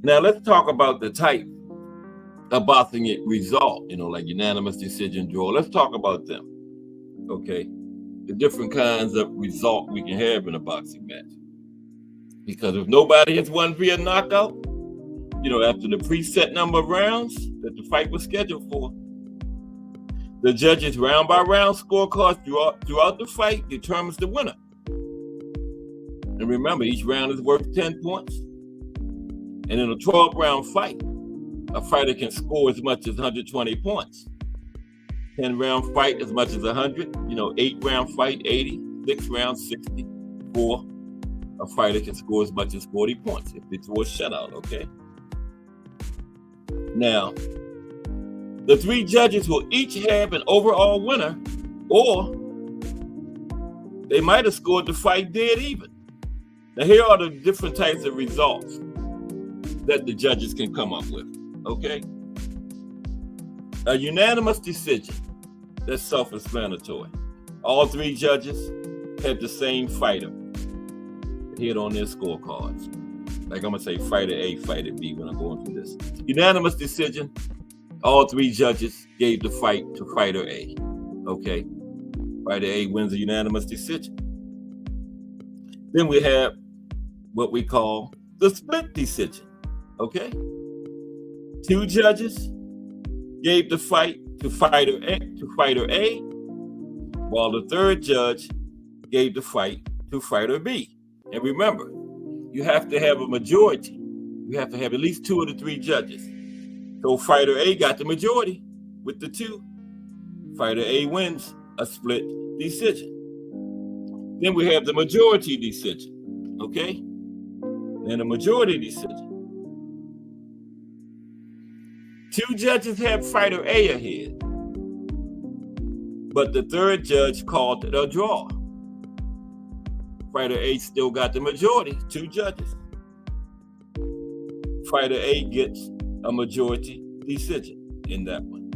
now let's talk about the type of boxing result, like unanimous decision, draw. Let's talk about them. Okay, the different kinds of result we can have in a boxing match. Because if nobody has won via knockout, after the preset number of rounds that the fight was scheduled for, the judges' round by round scorecards throughout the fight determines the winner. And remember, each round is worth 10 points. And in a 12-round fight, a fighter can score as much as 120 points. 10-round fight as much as 100, 8-round fight, 80, 6 rounds, 60, 4. A fighter can score as much as 40 points if it's a shutout, okay? Now, the three judges will each have an overall winner, or they might have scored the fight dead even. Now, here are the different types of results that the judges can come up with, okay? A unanimous decision, that's self-explanatory. All three judges had the same fighter hit on their scorecards. Like I'm gonna say fighter A, fighter B when I'm going through this. Unanimous decision, all three judges gave the fight to fighter A. Okay, fighter A wins a unanimous decision. Then we have what we call the split decision. Okay, 2 judges gave the fight to fighter A, while the 3rd judge gave the fight to fighter B. And remember, you have to have a majority. You have to have at least 2 of the 3 judges. So fighter A got the majority with the 2. Fighter A wins a split decision. Then we have the majority decision, okay? And a majority decision. 2 judges have fighter A ahead, but the 3rd judge called it a draw. Fighter A still got the majority, 2 judges. Fighter A gets a majority decision in that one.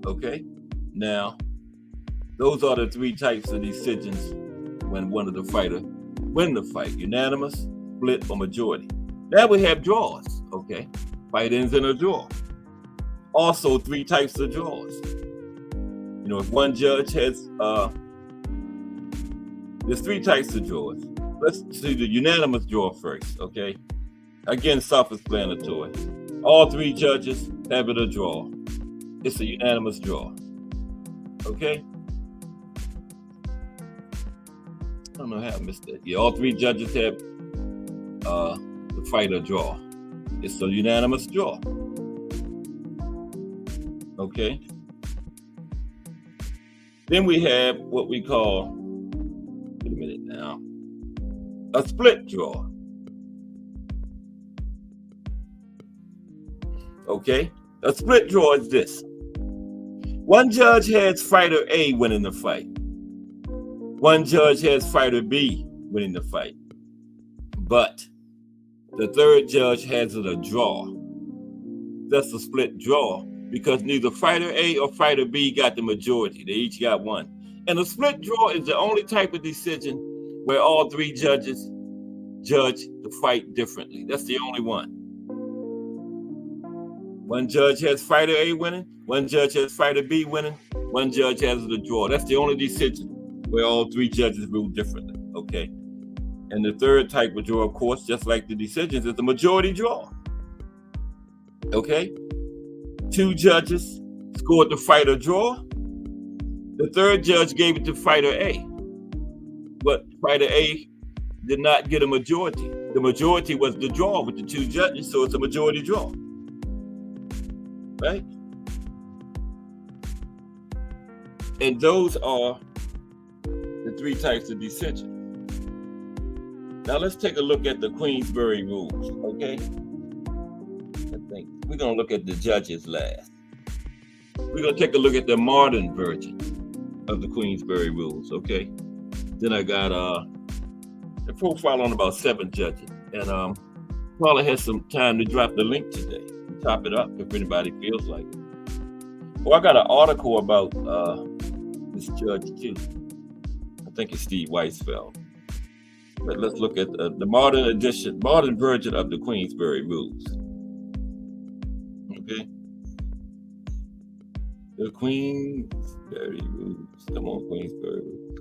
Okay? Now, those are the 3 types of decisions when one of the fighters win the fight. Unanimous, split, or majority. Now we have draws, okay? Fight ends in a draw. Also 3 types of draws. If one judge has there's 3 types of draws. Let's see the unanimous draw first, okay? Again, self-explanatory. All 3 judges have it a draw. It's a unanimous draw, okay? I don't know how I missed that. Yeah, all 3 judges have the fight a draw. It's a unanimous draw, okay? Then we have what we call, now, a split draw. Okay, A split draw is this. One judge has fighter A winning the fight. One judge has fighter B winning the fight. But the third judge has it a draw. That's a split draw because neither fighter A or fighter B got the majority. They each got one. And a split draw is the only type of decision where all three judges judge the fight differently. That's the only one. One judge has fighter A winning, one judge has fighter B winning, one judge has the draw. That's the only decision where all three judges rule differently, okay? And the third type of draw, of course, just like the decisions, is the majority draw, okay? Two judges scored the fighter draw. The third judge gave it to fighter A, but fighter A did not get a majority. The majority was the draw with the two judges, so it's a majority draw. Right? And those are the three types of decision. Now let's take a look at the Queensberry rules, okay? I think we're gonna look at the judges last. We're gonna take a look at the modern version of the Queensberry rules, okay? Then I got a profile on about 7 judges, and probably has some time to drop the link today. Top it up if anybody feels like it. Well, I got an article about this judge too. I think it's Steve Weisfeld. But let's look at the modern version of the Queensberry rules. Okay. The Queensberry rules. Come on, Queensberry rules.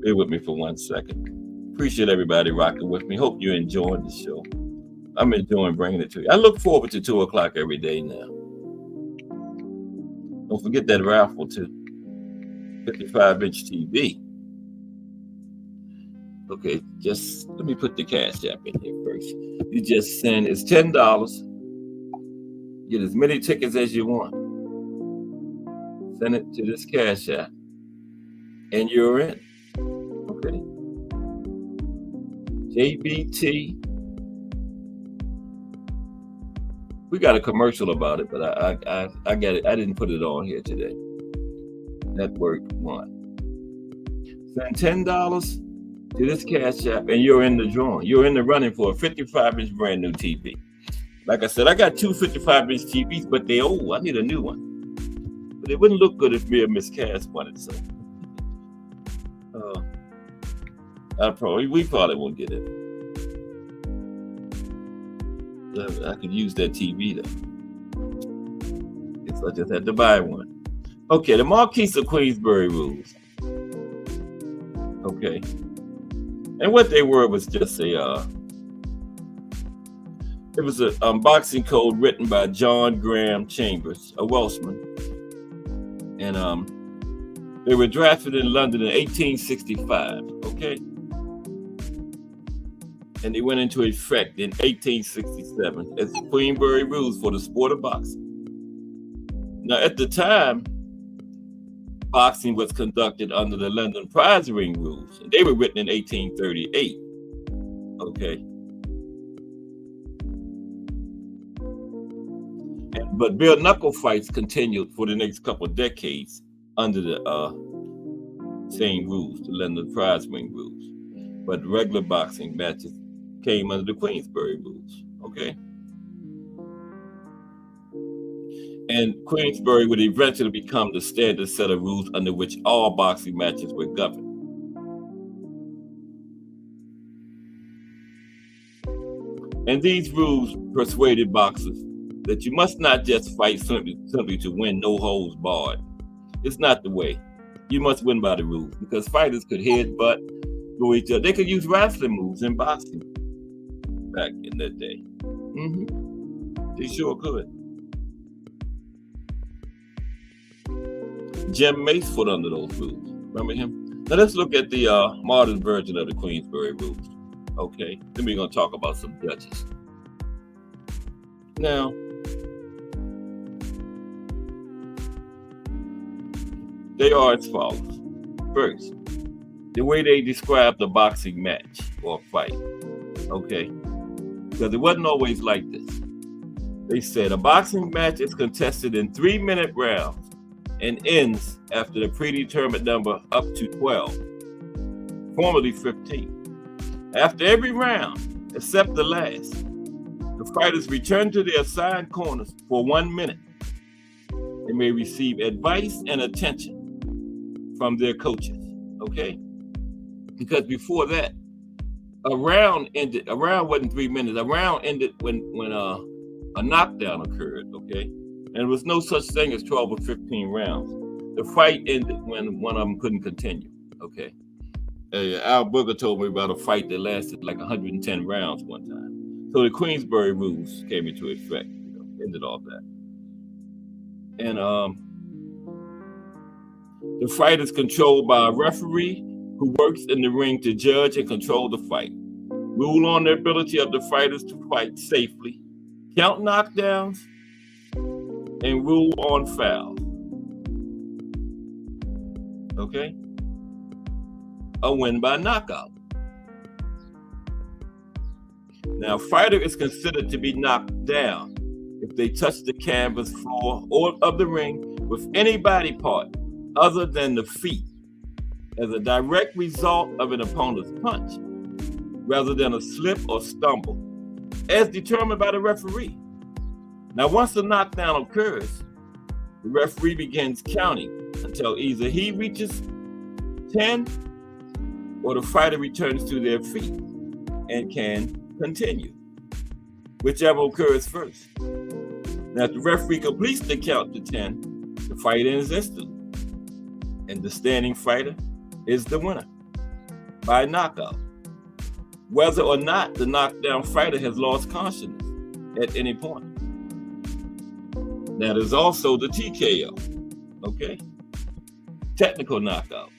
Bear with me for 1 second. Appreciate everybody rocking with me. Hope you're enjoying the show. I'm enjoying bringing it to you. I look forward to 2 o'clock every day now. Don't forget that raffle too. 55-inch TV. Okay, just let me put the Cash App in here first. You just send, it's $10. Get as many tickets as you want. Send it to this Cash App. And you're in. Okay. JBT. We got a commercial about it, but I got it. I didn't put it on here today. Network 1. Send $10 to this Cash App, and you're in the drawing. You're in the running for a 55-inch brand new TV. Like I said, I got 2 55-inch TVs, but they're old. I need a new one. But it wouldn't look good if me or Miss Cass wanted so. We probably won't get it. I could use that TV though. Guess I just had to buy one. Okay, the Marquis of Queensberry rules. Okay, and what they were was just it was a boxing code written by John Graham Chambers, a Welshman, and they were drafted in London in 1865. Okay. And they went into effect in 1867 as the Queensberry rules for the sport of boxing. Now, at the time, boxing was conducted under the London prize ring rules. And they were written in 1838. Okay. But bare knuckle fights continued for the next couple of decades under the same rules, the London prize ring rules. But regular boxing matches came under the Queensberry rules, okay? And Queensberry would eventually become the standard set of rules under which all boxing matches were governed. And these rules persuaded boxers that you must not just fight simply to win, no holds barred. It's not the way. You must win by the rules because fighters could headbutt, go each other. They could use wrestling moves in boxing back in that day. They sure could. Jim Mace put under those rules. Remember him? Now let's look at the modern version of the Queensberry rules. Okay, then we're going to talk about some judges. Now, they are as follows. First, the way they describe the boxing match or fight. Okay, because it wasn't always like this. They said a boxing match is contested in 3-minute rounds and ends after the predetermined number up to 12, formerly 15. After every round, except the last, the fighters return to their assigned corners for 1 minute. They may receive advice and attention from their coaches, okay? Because before that, a round wasn't 3 minutes. A round ended when a knockdown occurred, okay? And there was no such thing as 12 or 15 rounds. The fight ended when one of them couldn't continue, okay? Al Booger told me about a fight that lasted like 110 rounds one time. So the Queensberry rules came into effect, ended all that. And the fight is controlled by a referee who works in the ring to judge and control the fight, rule on the ability of the fighters to fight safely, count knockdowns, and rule on fouls. Okay? A win by knockout. Now, a fighter is considered to be knocked down if they touch the canvas floor or of the ring with any body part other than the feet as a direct result of an opponent's punch, rather than a slip or stumble, as determined by the referee. Now, once the knockdown occurs, the referee begins counting until either he reaches 10 or the fighter returns to their feet and can continue, whichever occurs first. Now, if the referee completes the count to 10, the fight ends instantly, and the standing fighter is the winner by knockout, whether or not the knockdown fighter has lost consciousness at any point. Now, there's also the TKO, okay? Technical knockout.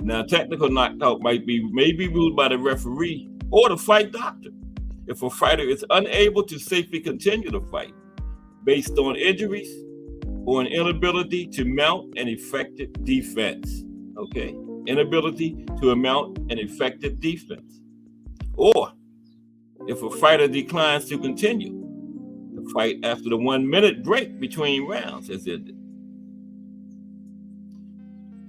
Now, technical knockout may be ruled by the referee or the fight doctor if a fighter is unable to safely continue the fight based on injuries or an inability to mount an effective defense, okay? Inability to mount an effective defense. Or if a fighter declines to continue the fight after the 1 minute break between rounds has ended.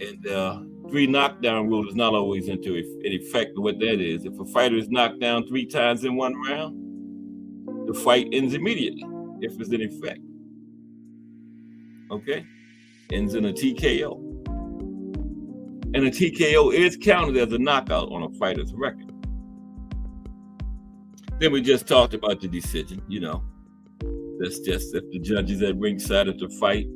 And the 3 knockdown rule is not always in effect. What that is, if a fighter is knocked down 3 times in 1 round, the fight ends immediately if it's in effect. Okay? Ends in a TKO. And a TKO is counted as a knockout on a fighter's record. Then we just talked about the decision, That's just if the judges at ringside at the fight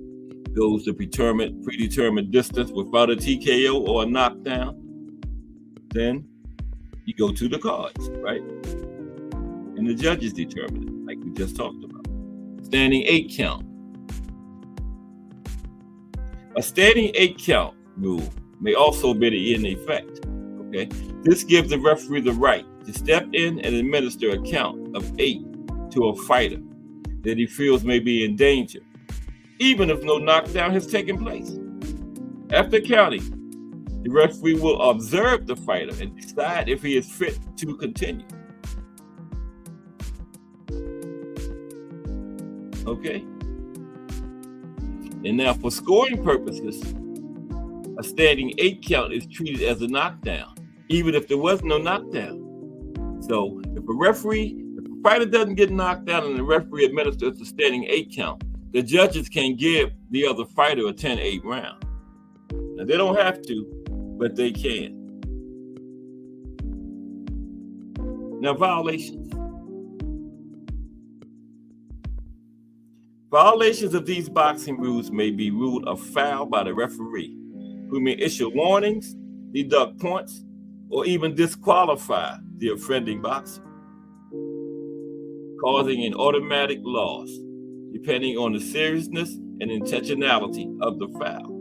goes to predetermined distance without a TKO or a knockdown, then you go to the cards, right? And the judges determine it, like we just talked about. Standing 8 count. A standing 8 count rule may also be in effect, okay? This gives the referee the right to step in and administer a count of 8 to a fighter that he feels may be in danger, even if no knockdown has taken place. After counting, the referee will observe the fighter and decide if he is fit to continue. Okay? And now for scoring purposes, a standing 8 count is treated as a knockdown, even if there was no knockdown. So if a fighter doesn't get knocked down and the referee administers a standing 8 count, the judges can give the other fighter a 10-8 round. Now, they don't have to, but they can. Now, violations. Violations of these boxing rules may be ruled a foul by the referee, who may issue warnings, deduct points, or even disqualify the offending boxer, causing an automatic loss, depending on the seriousness and intentionality of the foul.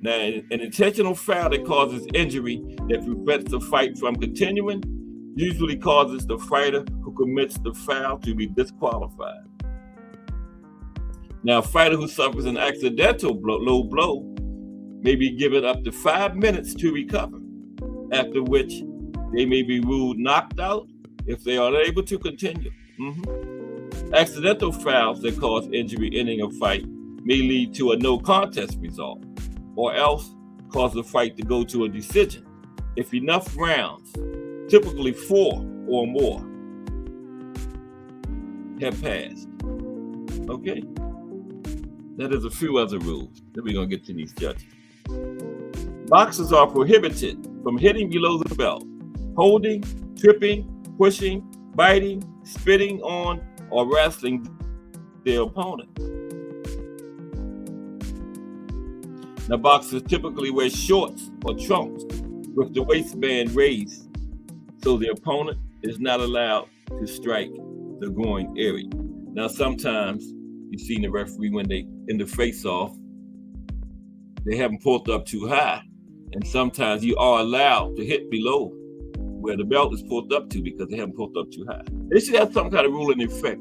Now, an intentional foul that causes injury that prevents the fight from continuing usually causes the fighter who commits the foul to be disqualified. Now, a fighter who suffers an accidental low blow may be given up to 5 minutes to recover, after which they may be ruled knocked out if they are unable to continue. Accidental fouls that cause injury ending a fight may lead to a no contest result, or else cause the fight to go to a decision if enough rounds, typically 4 or more, have passed. Okay? Now there's a few other rules. Then we're going to get to these judges. Boxers are prohibited from hitting below the belt, holding, tripping, pushing, biting, spitting on, or wrestling their opponent. Now, boxers typically wear shorts or trunks with the waistband raised, so the opponent is not allowed to strike the groin area. Now, sometimes you've seen the referee when they in the face-off, they haven't pulled up too high, and sometimes you are allowed to hit below where the belt is pulled up to because they haven't pulled up too high. They should have some kind of rule in effect.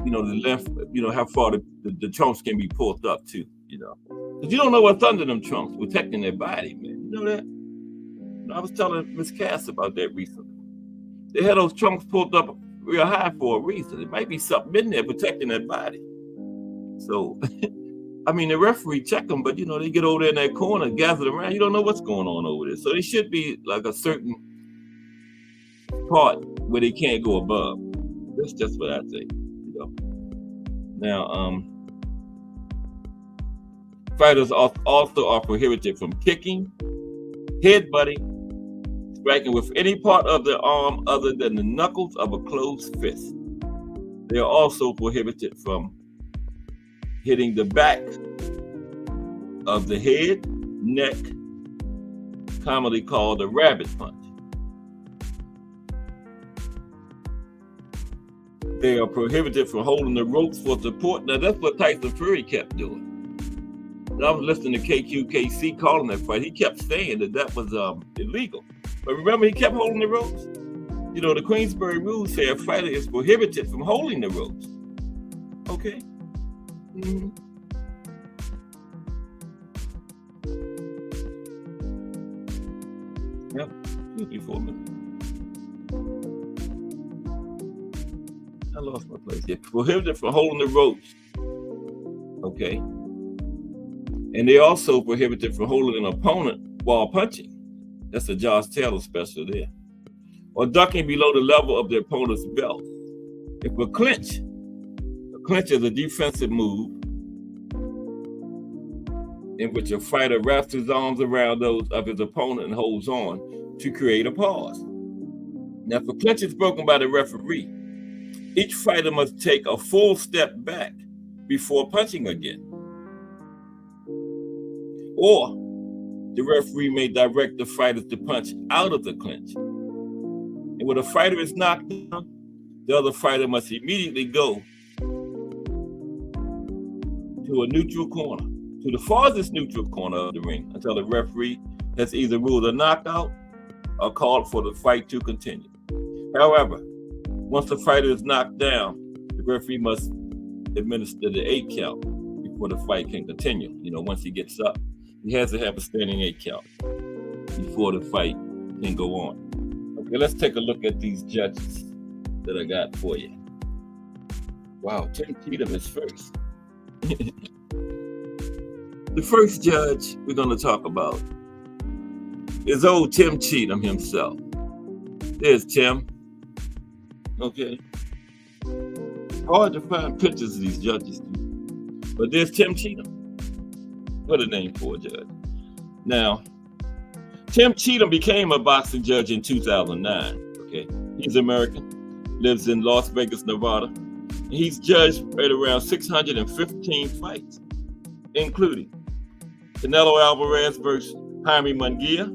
You know, the length, you know, how far the trunks can be pulled up to, you know. Because you don't know what's under them trunks, protecting their body, man. You know that? I was telling Miss Cass about that recently. They had those trunks pulled up real high for a reason. It might be something in there protecting their body. So, I mean, the referee check them, but, you know, they get over there in that corner, gathered around. You don't know what's going on over there. So they should be like a certain part where they can't go above. That's just what I think, you know. Now, fighters also are prohibited from kicking, headbutting, striking with any part of the arm other than the knuckles of a closed fist. They are also prohibited from hitting the back of the head, neck, commonly called a rabbit punch. They are prohibited from holding the ropes for support. Now, that's what Tyson Fury kept doing. And I was listening to KQKC calling that fight. He kept saying that was illegal. But remember, he kept holding the ropes. You know, the Queensberry rules say a fighter is prohibited from holding the ropes. Okay? Yep. Excuse me for a minute. I lost my place. They're prohibited from holding the ropes. Okay. And they're also prohibited from holding an opponent while punching. That's a Josh Taylor special there. Or ducking below the level of the opponent's belt. If a clinch is a defensive move in which a fighter wraps his arms around those of his opponent and holds on to create a pause. Now, if a clinch is broken by the referee, each fighter must take a full step back before punching again. Or the referee may direct the fighters to punch out of the clinch. And when a fighter is knocked down, the other fighter must immediately go to a neutral corner, to the farthest neutral corner of the ring until the referee has either ruled a knockout or called for the fight to continue. However, once the fighter is knocked down, the referee must administer the 8 count before the fight can continue. You know, once he gets up, he has to have a standing 8 count before the fight can go on. Okay, let's take a look at these judges that I got for you. Wow, Tim Cheatham is first. The first judge we're going to talk about is old Tim Cheatham himself. There's Tim. Okay. Hard to find pictures of these judges, but there's Tim Cheatham. What a name for a judge. Now, Tim Cheatham became a boxing judge in 2009. Okay. He's American, lives in Las Vegas, Nevada. He's judged at around 615 fights, including Canelo Alvarez versus Jaime Munguia,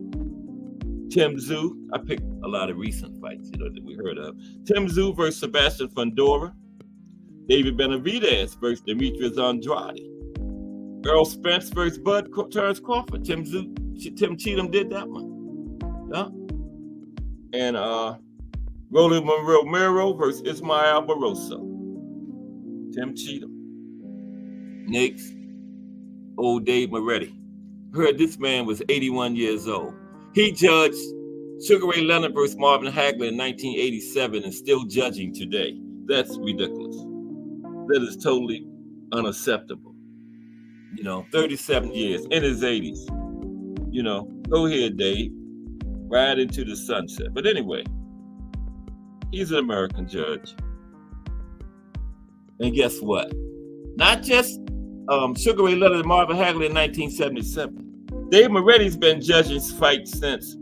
Tim Tszyu. I picked a lot of recent fights, you know, that we heard of. Tim Tszyu versus Sebastian Fundora, David Benavidez versus Demetrius Andrade, Earl Spence versus Bud Terrence Crawford. Tim Cheatham did that one. Yeah. And Roland Romero versus Ismael Barroso. Tim Cheatham. Next, old Dave Moretti. Heard this man was 81 years old. He judged Sugar Ray Leonard versus Marvin Hagler in 1987 and still judging today. That's ridiculous. That is totally unacceptable. 37 years in his 80s. Go ahead, Dave. Ride into the sunset. But anyway, he's an American judge. And guess what? Not just Sugar Ray Leonard and Marvin Hagler in 1977. Dave Moretti's been judging fights since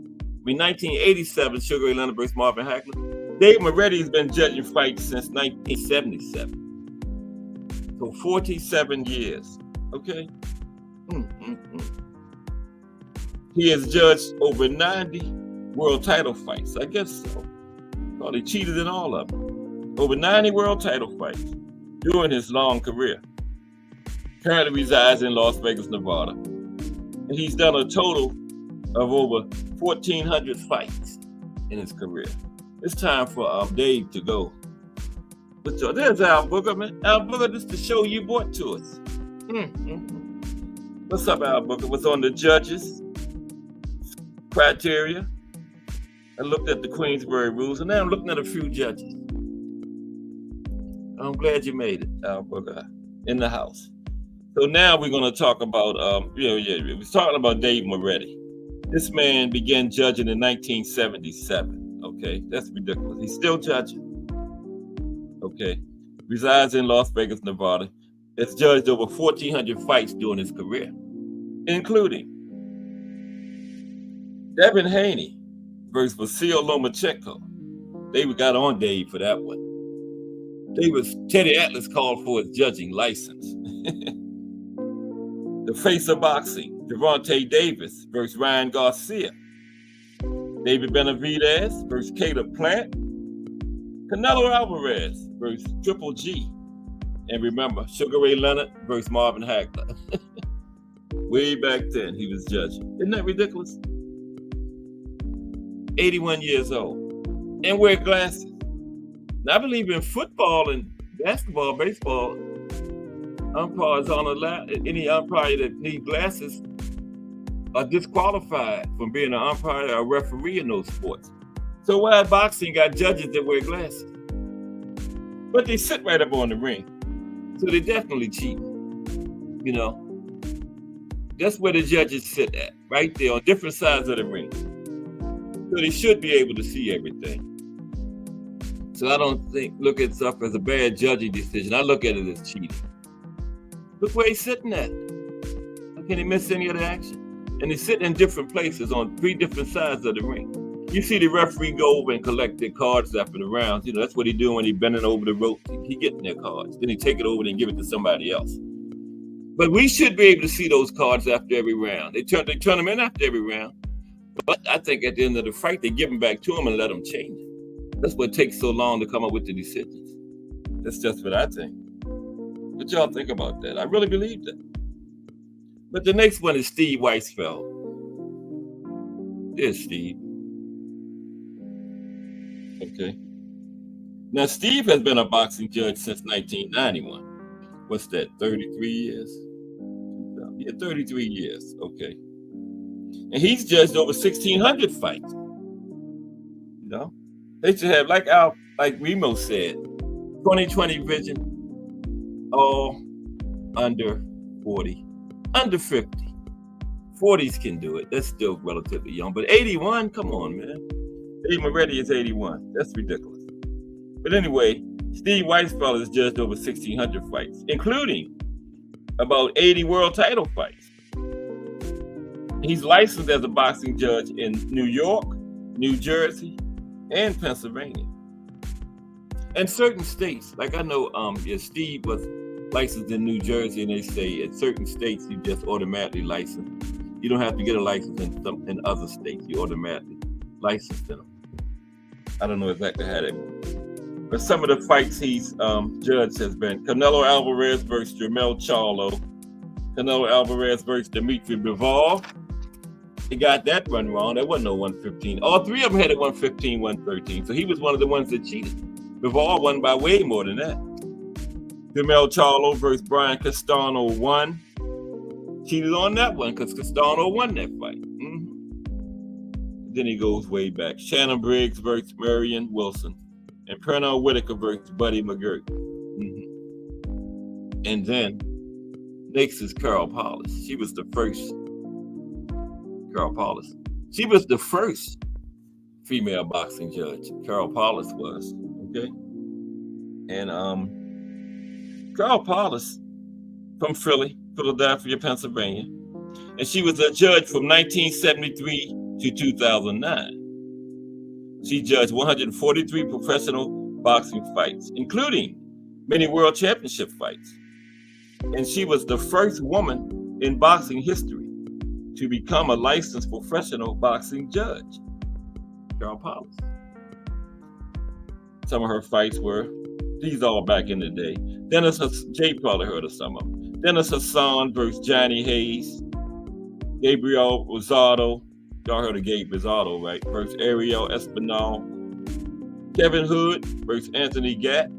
1987, Sugar Ray Leonard versus Marvin Hagler. Dave Moretti's been judging fights since 1977. So 47 years. Okay? He has judged over 90 world title fights. I guess so. Well, he cheated in all of them. Over 90 world title fights during his long career. Currently resides in Las Vegas, Nevada. And he's done a total of over 1,400 fights in his career. It's time for Dave to go. But there's Al Booker, man. Al Booker, this is the show you brought to us. What's up, Al Booker? What's on the judges' criteria? I looked at the Queensberry rules, and now I'm looking at a few judges. I'm glad you made it, Al Booker, in the house. So now we're going to talk about, we was talking about Dave Moretti. This man began judging in 1977. Okay, that's ridiculous. He's still judging. Okay, resides in Las Vegas, Nevada. Has judged over 1,400 fights during his career, including Devin Haney versus Vasil Lomachenko. They got on Dave for that one. Teddy Atlas called for his judging license. The face of boxing, Gervonta Davis versus Ryan Garcia. David Benavidez versus Caleb Plant. Canelo Alvarez versus Triple G. And remember, Sugar Ray Leonard versus Marvin Hagler. Way back then, he was judging. Isn't that ridiculous? 81 years old. And wear glasses. Now, I believe in football and basketball, baseball, umpires aren't allowed. Any umpire that needs glasses are disqualified from being an umpire or a referee in those sports. So why boxing got judges that wear glasses? But they sit right up on the ring. So they definitely cheat. That's where the judges sit at, right there on different sides of the ring. So they should be able to see everything. So I don't look at stuff as a bad judging decision. I look at it as cheating. Look where he's sitting at. How can he miss any of the action? And he's sitting in different places on 3 different sides of the ring. You see the referee go over and collect their cards after the rounds. That's what he do when he bending over the rope. He getting their cards. Then he take it over and give it to somebody else. But we should be able to see those cards after every round. They turn them in after every round. But I think at the end of the fight, they give them back to him and let them change it. That's what takes so long to come up with the decisions. That's just what I think. What y'all think about that? I really believe that. But the next one is Steve Weisfeld. There's Steve. Okay. Now, Steve has been a boxing judge since 1991. What's that, 33 years? Yeah, 33 years. Okay. And he's judged over 1,600 fights. They should have, like Remo said, 20/20 vision, all under 40, under 50. 40s can do it. That's still relatively young. But 81, come on, man. Dave Moretti is 81. That's ridiculous. But anyway, Steve Weisfeld has judged over 1,600 fights, including about 80 world title fights. He's licensed as a boxing judge in New York, New Jersey, and Pennsylvania. And certain states, like I know Steve was licensed in New Jersey, and they say in certain states you just automatically licensed. You don't have to get a license in other states. You automatically licensed in them. I don't know exactly how that works. But some of the fights he's judged has been Canelo Alvarez versus Jermell Charlo, Canelo Alvarez versus Dimitri Bivol. He got that one wrong. There wasn't no 115. All 3 of them had it 115, 113. So he was one of the ones that cheated. Bivol won by way more than that. Jermell Charlo versus Brian Castano won. Cheated on that one because Castano won that fight. Then he goes way back. Shannon Briggs versus Marion Wilson. And Pernell Whitaker versus Buddy McGirt. And then next is Carol Paulus. She was the first. Carol Paulus. She was the first female boxing judge. Carol Paulus was. Okay. And Carol Paulus from Philadelphia, Pennsylvania. And she was a judge from 1973 to 2009. She judged 143 professional boxing fights, including many world championship fights. And she was the first woman in boxing history to become a licensed professional boxing judge. Carol Paulus. Some of her fights were, these all back in the day. Jay probably heard of some of them. Dennis Hassan versus Johnny Hayes. Gabriel Rosado. Y'all heard of Gabe Rosado, right? Versus Ariel Espinal. Kevin Hood versus Anthony Gatt.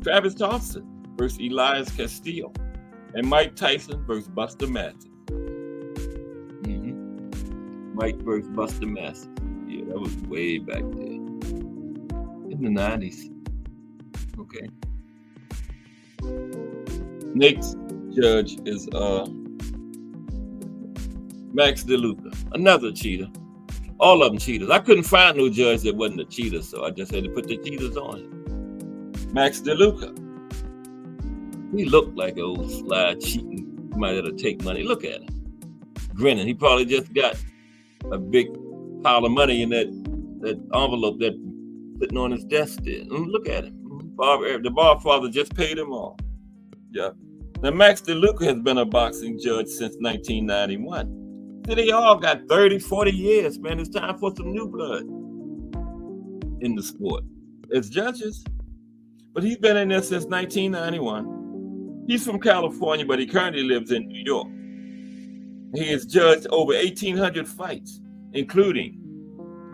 Travis Thompson versus Elias Castillo. And Mike Tyson versus Buster Mathis. Mike versus Buster Mathis. Yeah, that was way back there. In the 90s. Okay. Next judge is Max DeLuca, another cheater. All of them cheaters. I couldn't find no judge that wasn't a cheater, so I just had to put the cheaters on him. Max DeLuca. He looked like an old slide cheating. Somebody that'll take money. Look at him. Grinning. He probably just got a big pile of money in that envelope that sitting on his desk there. Look at him. The bar father just paid him off. Yeah. Now, Max DeLuca has been a boxing judge since 1991. So they all got 30, 40 years, man. It's time for some new blood in the sport as judges. But he's been in there since 1991. He's from California, but he currently lives in New York. He has judged over 1,800 fights, including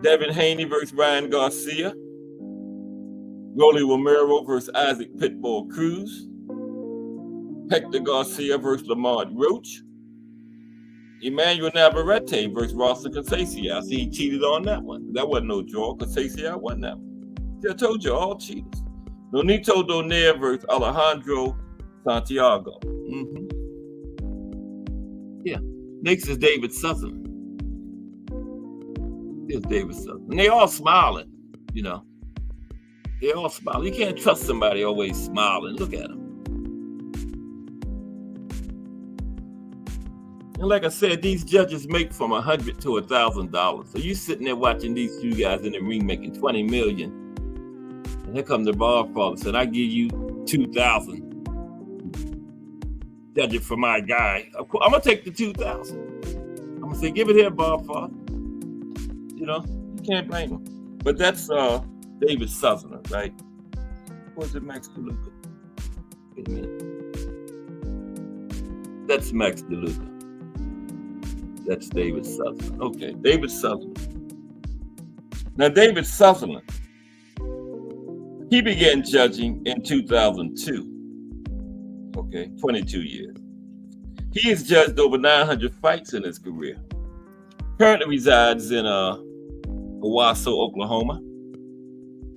Devin Haney versus Ryan Garcia, Rolly Romero versus Isaac Pitbull Cruz, Hector Garcia versus Lamont Roach, Emmanuel Navarrete versus Rossi Conceição. I see he cheated on that one. That wasn't no draw. Conceição won that one. See, I told you, all cheaters. Nonito Donaire versus Alejandro Santiago. Yeah. Next is David Sutherland. Here's David Sutherland. And they all smiling, you know. They all smiling. You can't trust somebody always smiling. Look at them. And like I said, these judges make from $100 to $1,000. So you sitting there watching these two guys in the ring making $20 million. And here come the bar father said, I give you $2,000. Judge it for my guy. I'm gonna take the $2,000. I'm gonna say, give it here, bar father. You know, you can't blame him. But that's David Sutherland, right? Or is it Max DeLuca? Wait a minute. That's Max DeLuca. That's David Sutherland. Okay, David Sutherland. Now, David Sutherland, he began judging in 2002. Okay, 22 years. He has judged over 900 fights in his career. Currently resides in Owasso, Oklahoma.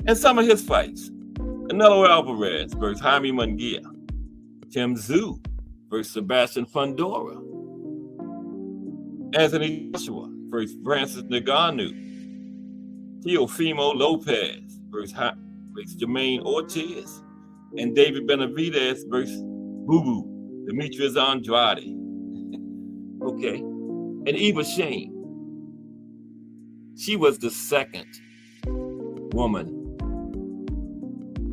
And some of his fights: Canelo Alvarez versus Jaime Munguia, Tim Tszyu versus Sebastian Fundora, Anthony Joshua versus Francis Ngannou, Teofimo Lopez versus Jermaine Ortiz, and David Benavidez versus Boo Demetrius Andrade. Okay. And Eva Shane. She was the second woman.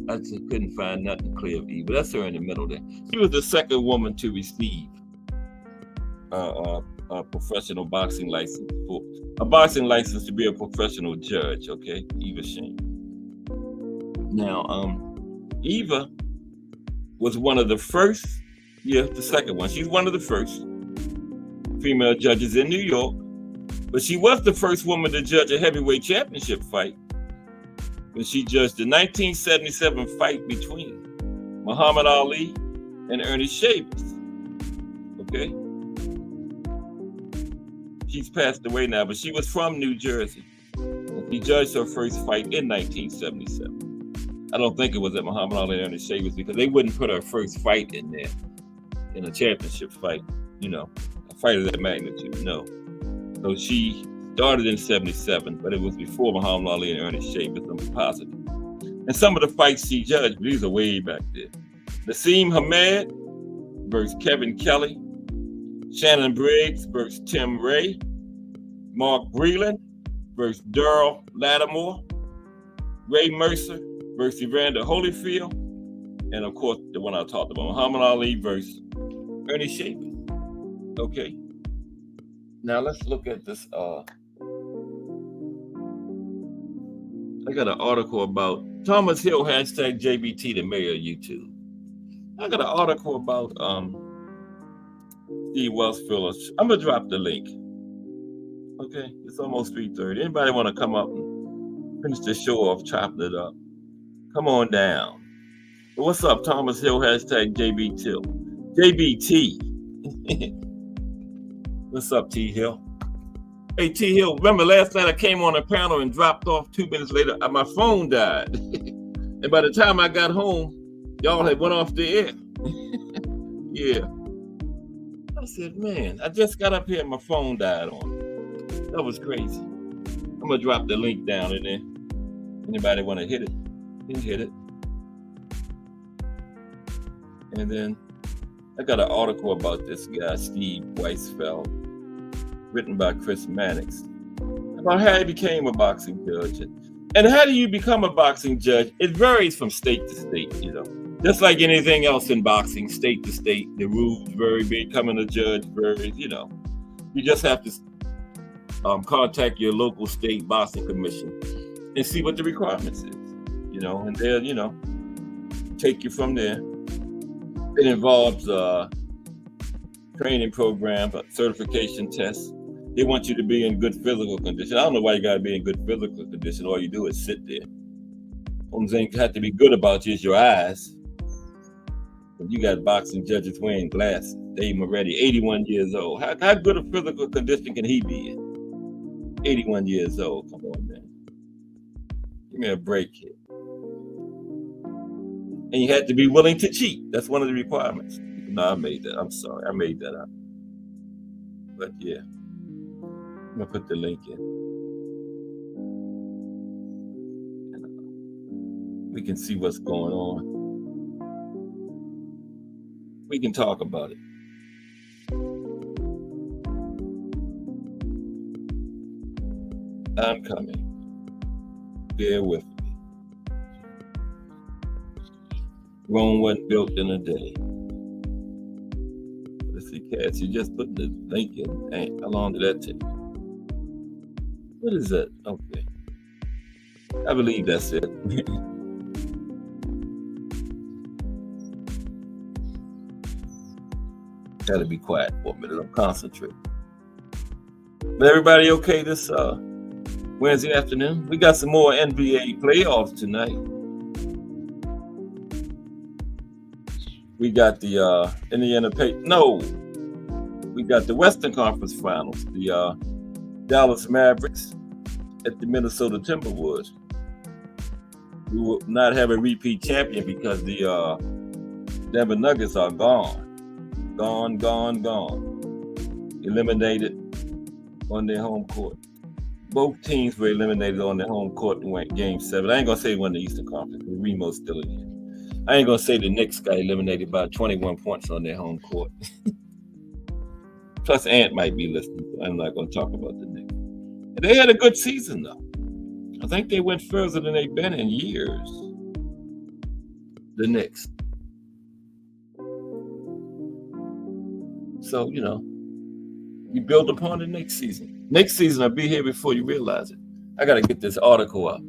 I just couldn't find nothing clear of Eva. That's her in the middle there. She was the second woman to receive a professional boxing license, a boxing license to be a professional judge. Okay, Eva Shane. Now, Eva was one of the first, the second one. She's one of the first female judges in New York, but she was the first woman to judge a heavyweight championship fight when she judged the 1977 fight between Muhammad Ali and Ernie Shavers. Okay? She's passed away now, but she was from New Jersey. She judged her first fight in 1977. I don't think it was at Muhammad Ali and Ernest Shavers, because they wouldn't put her first fight in there, in a championship fight, a fight of that magnitude, no. So she started in 77, but it was before Muhammad Ali and Ernest Shavers, I'm positive. And some of the fights she judged, these are way back there. Nassim Hamed versus Kevin Kelly, Shannon Briggs versus Tim Ray, Mark Breland versus Daryl Lattimore, Ray Mercer versus Evander Holyfield, and of course the one I talked about, Muhammad Ali versus Ernest Shavers. Okay. Now let's look at this. I got an article about Thomas Hill, hashtag JBT, the mayor of YouTube. I got an article about Steve Westfield. I'm gonna drop the link. Okay, it's almost 3:30. Anybody want to come up and finish the show off, chopping it up? Come on down. But what's up, Thomas Hill, hashtag JBT. JBT. What's up, T Hill? Hey, T Hill, remember last night I came on a panel and dropped off 2 minutes later, my phone died. And by the time I got home, y'all had went off the air. Yeah. I said, man, I just got up here and my phone died on me. That was crazy. I'm going to drop the link down in there. Anybody want to hit it? You can hit it. And then I got an article about this guy, Steve Weisfeld, written by Chris Mannix, about how he became a boxing judge. And how do you become a boxing judge? It varies from state to state, Just like anything else in boxing, state to state, the rules vary. Becoming a judge varies, You just have to contact your local state boxing commission and see what the requirements is, and they'll, take you from there. It involves training program, certification tests. They want you to be in good physical condition. I don't know why you got to be in good physical condition. All you do is sit there. Only thing you have to be good about you is your eyes. And you got boxing judges wearing glasses. Dave Moretti, 81 years old. How good a physical condition can he be in? 81 years old. Come on, man. Give me a break here. And you had to be willing to cheat. That's one of the requirements. No, I made that. I'm sorry. I made that up. But yeah. I'm going to put the link in. We can see what's going on. We can talk about it. I'm coming. Bear with me. Rome wasn't built in a day. Let's see, Cass, you just put the link in. Dang, how long did that take? What is that? Okay. I believe that's it. Gotta be quiet for a minute. I'm concentrating. But everybody okay this Wednesday afternoon? We got some more NBA playoffs tonight. We got the Indiana Pacers. No, we got the Western Conference Finals. The Dallas Mavericks at the Minnesota Timberwolves. We will not have a repeat champion because the Denver Nuggets are gone. Gone. Eliminated on their home court. Both teams were eliminated on their home court and went Game 7. I ain't going to say won the Eastern Conference. Remo's still in here. I ain't going to say the Knicks got eliminated by 21 points on their home court. Plus, Ant might be listening. So I'm not going to talk about the Knicks. And they had a good season, though. I think they went further than they've been in years. The Knicks. So, you build upon the next season. Next season, I'll be here before you realize it. I got to get this article up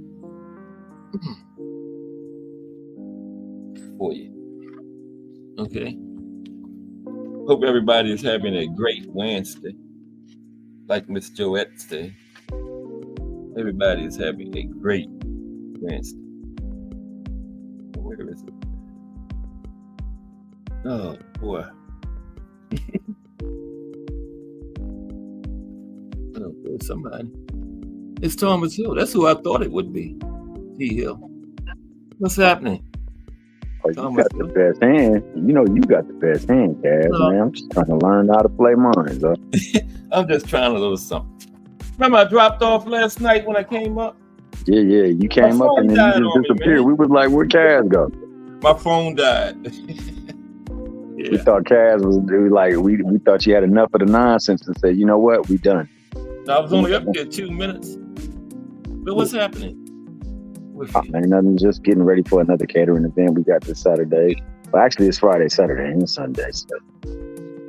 for you. Okay? Hope everybody is having a great Wednesday. Like Miss Joette said. Everybody is having a great Wednesday. Where is it? Oh, boy. it's somebody. It's Thomas Hill. That's who I thought it would be. T. Hill. What's happening? Oh, you got the best hand. You know you got the best hand, Kaz, man. I'm just trying to learn how to play mine, though. I'm just trying a little something. Remember I dropped off last night when I came up? Yeah, you came up and then you just disappeared. We was like, where'd Kaz go? My phone died. Yeah. We thought Kaz was like, we thought you had enough of the nonsense and said, you know what, we done. I was only up there 2 minutes. But what's happening? Ain't nothing, just getting ready for another catering event we got this Saturday. Well, actually, it's Friday, Saturday, and Sunday. So.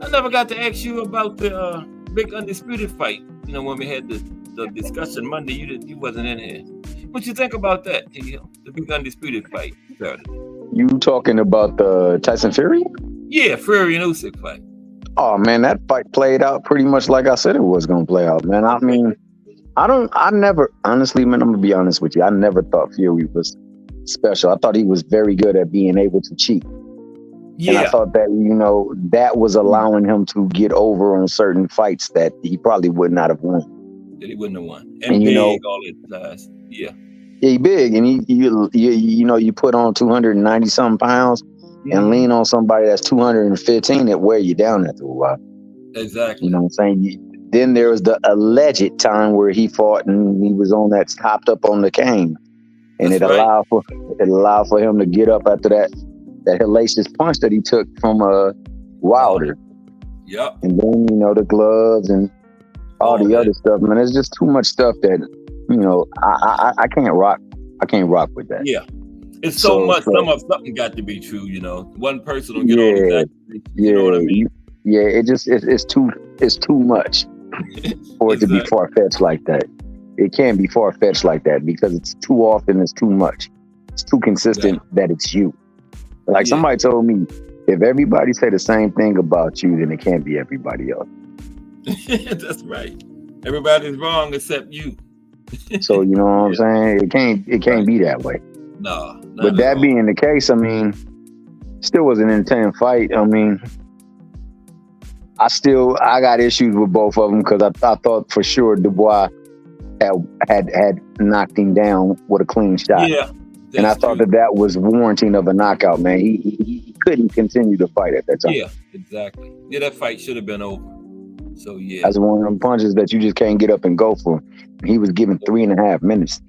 I never got to ask you about the big undisputed fight. You know, when we had the discussion Monday, you wasn't in here. What you think about that? The big undisputed fight Saturday. You talking about the Tyson Fury? Yeah, Fury and Usyk fight. Oh man, that fight played out pretty much like I said it was gonna play out, man. I mean, I never, honestly, man, I'm gonna be honest with you. I never thought Fury was special. I thought he was very good at being able to cheat. Yeah. And I thought that, you know, that was allowing him to get over on certain fights that he probably would not have won. That he wouldn't have won. And big, you know, all that size. Yeah. He big, and you put on 290 something pounds and lean on somebody that's 215, that wear you down after a while. Exactly. You know what I'm saying? Then there was the alleged time where he fought and he was on that, hopped up on the cane, and it allowed for him to get up after that hellacious punch that he took from Wilder. Yep. And then, you know, the gloves and all the other stuff, man. It's just too much stuff that, you know, I can't rock. I can't rock with that. Yeah. It's so much. Something got to be true, you know. One person will get on that. You know what I mean? Yeah, it's too much for it to be far-fetched like that. It can't be far-fetched like that because it's too often, it's too much. It's too consistent that it's you. Like somebody told me, if everybody say the same thing about you, then it can't be everybody else. That's right. Everybody's wrong except you. So you know what I'm saying? It can't be that way. No. But that being the case, I mean, still was an intense fight. I mean, I got issues with both of them because I thought for sure Dubois had knocked him down with a clean shot. Yeah. And I thought that was warranting of a knockout, man. He couldn't continue to fight at that time. Yeah, exactly. Yeah, that fight should have been over. So, yeah. That's one of them punches that you just can't get up and go for. He was given 3.5 minutes.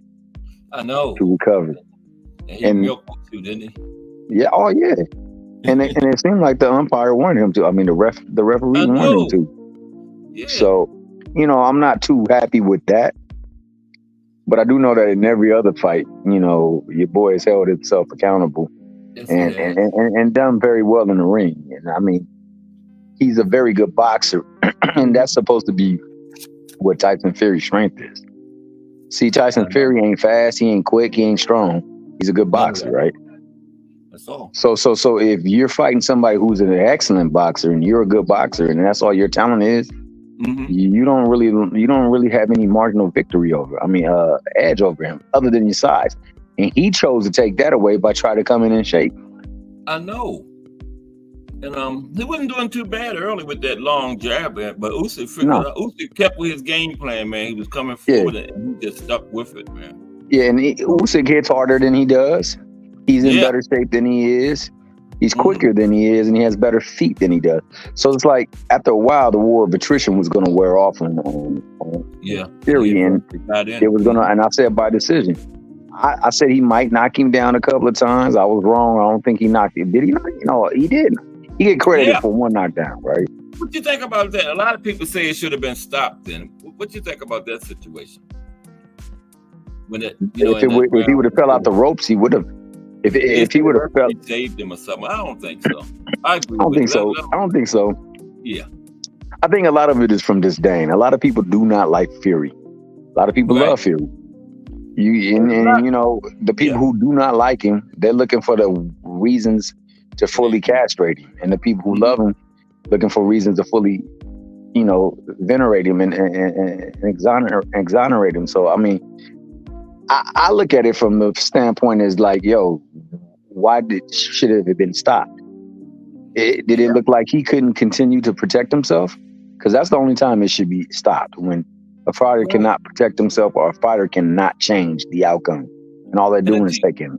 I know. To recover. And he milked too, didn't he? Yeah, oh yeah. And it seemed like the umpire wanted him to. I mean, the referee wanted him to. Yeah. So, you know, I'm not too happy with that. But I do know that in every other fight, you know, your boy has held himself accountable and done very well in the ring. And I mean, he's a very good boxer, and that's supposed to be what Tyson Fury's strength is. See, Tyson Fury ain't fast, he ain't quick, he ain't strong. He's a good boxer, right? That's all. So if you're fighting somebody who's an excellent boxer and you're a good boxer, and that's all your talent is, you don't really have any marginal victory edge over him, other than your size. And he chose to take that away by trying to come in shape. I know. And he wasn't doing too bad early with that long jab, but Usyk kept with his game plan, man. He was coming forward and he just stuck with it, man. Yeah, and Usyk hits harder than he does. He's in better shape than he is. He's quicker than he is, and he has better feet than he does. So it's like after a while, the war of attrition was going to wear off on Fury, and it was going to. And I said by decision. I said he might knock him down a couple of times. I was wrong. I don't think he knocked him. Did he knock? You know, he did. He get credited for one knockdown, right? What do you think about that? A lot of people say it should have been stopped. Then, what do you think about that situation? When if he would have fell out the ropes, he would have. If he would have fell, saved him or something. I don't think so. I agree. I don't think so. Yeah. I think a lot of it is from disdain. A lot of people do not like Fury. A lot of people love Fury. You know, the people who do not like him, they're looking for the reasons to fully castrate him, and the people who love him looking for reasons to fully, you know, venerate him and exonerate him. So I mean, I look at it from the standpoint as like, yo, why should it have been stopped? Did it look like he couldn't continue to protect himself? Because that's the only time it should be stopped, when A fighter cannot protect himself, or a fighter cannot change the outcome. And all they're doing is taking.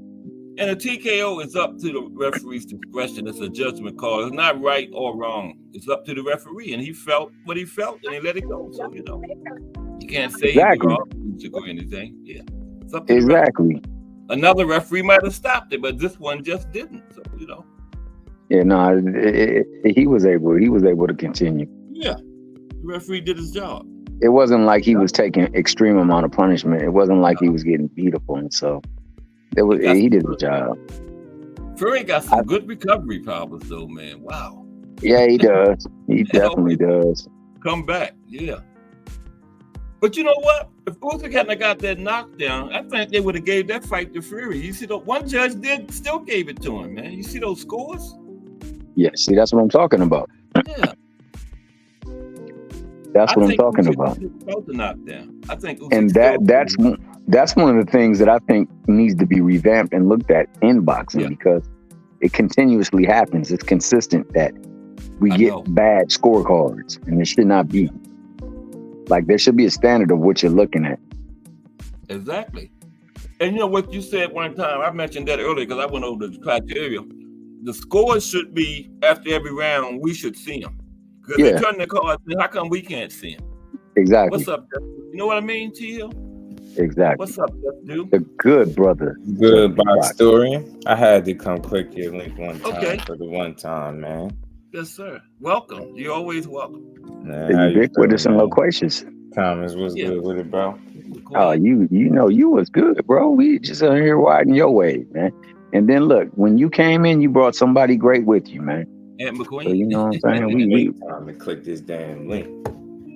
And a TKO is up to the referee's discretion. It's a judgment call. It's not right or wrong. It's up to the referee, and he felt what he felt, and he let it go. So you can't say he was off or anything. Yeah, it's up to the referee. Another referee might have stopped it, but this one just didn't. So Yeah, no, he was able to continue. Yeah, the referee did his job. It wasn't like he was taking extreme amount of punishment. It wasn't like he was getting beat upon. So he did his job. Fury got some good recovery powers, though, man. Wow. Yeah, he does. He definitely does. Come back, yeah. But you know what? If Usyk hadn't got that knockdown, I think they would have gave that fight to Fury. You see, one judge still gave it to him, man. You see those scores? Yeah, see, that's what I'm talking about. Yeah. That's what I'm talking about. The knockdown. I think Usyk and that's one of the things that I think needs to be revamped and looked at in boxing, because it continuously happens. It's consistent that we get bad scorecards, and it should not be. Like, there should be a standard of what you're looking at. Exactly. And you know what you said one time, I mentioned that earlier because I went over the criteria. The scores should be, after every round, we should see them. Because they turn the cards, how come we can't see them? Exactly. What's up, Jeff? You know what I mean, T-Hill? Exactly. What's up, Jeff, dude? The good brother. Good box story. I had to come click your link one time for the one time, man. Yes, sir. Welcome. You're always welcome. Man, ubiquitous and loquacious. Thomas was good with it, bro. Oh, you know you was good, bro. We just out here riding your wave, man. And then look, when you came in, you brought somebody great with you, man. Aunt McQueen. So you know what I'm saying? We time to click this damn link.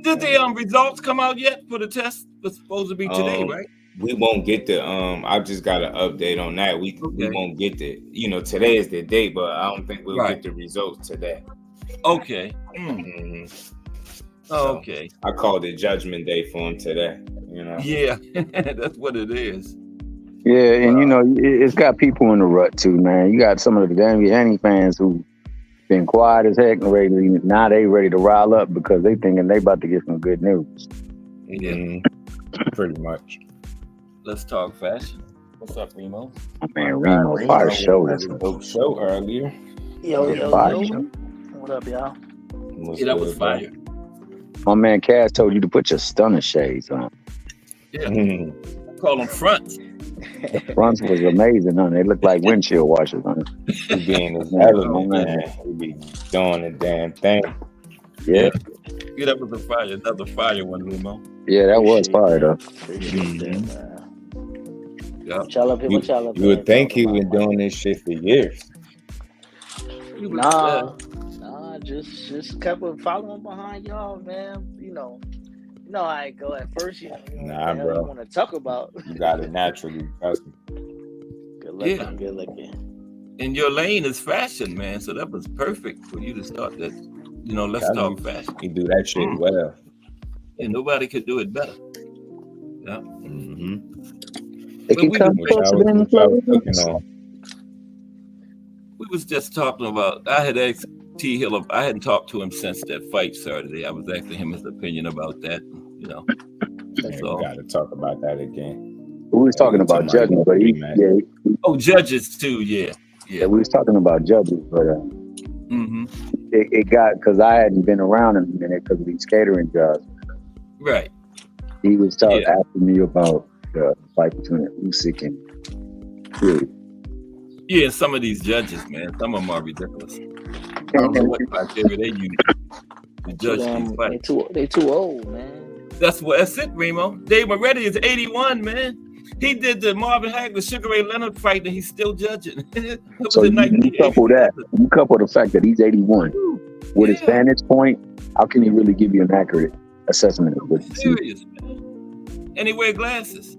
Did the results come out yet for the test? It's supposed to be today, right? We won't get the I just got an update on that. We won't get the, today is the date, but I don't think we'll get the results today. Okay. So okay. I called it Judgment Day for him today. Yeah, that's what it is. Yeah, and it's got people in the rut too, man. You got some of the Danny Haney fans who been quiet as heck and now they ready to rile up because they thinking they about to get some good news. Yeah, pretty much. Let's talk fashion. What's up, Remo? Man, Remo fire show this show earlier. Yo. What up, y'all? That was fire. My man Cass told you to put your stunner shades on. Yeah. Call them fronts. The fronts was amazing, huh? They look like windshield washers, huh? He being his element, man. He be doing the damn thing. Yeah. Yeah, that was another fire one, Remo. Yeah, that was fire, though. You would think he been doing this shit for years. Nah, just kept following behind y'all, man. You know how I go at first. Nah, bro. You want to talk about? You got it naturally, trust me. Good looking. And your lane is fashion, man. So that was perfect for you to start that. Let's talk fashion. You do that shit well. And nobody could do it better. Yeah. We was just talking about. I had asked T. Hill. I hadn't talked to him since that fight Saturday. I was asking him his opinion about that. That's all. Got to talk about that again. We was talking about judges, but judges too. Yeah. We was talking about judges, but it got because I hadn't been around in a minute because of these catering jobs. Right. He was asking me about the fight between Usyk and Fury. Yeah, some of these judges, man, some of them are ridiculous. I don't know what criteria they use to judge these fights. They too old, man. That's it, Remo. Dave Moretti is 81, man. He did the Marvin Hagler Sugar Ray Leonard fight, and he's still judging. So you couple that. You couple the fact that he's 81 with his vantage point. How can he really give you an accurate assessment of what you see? Serious, man. And he wear glasses.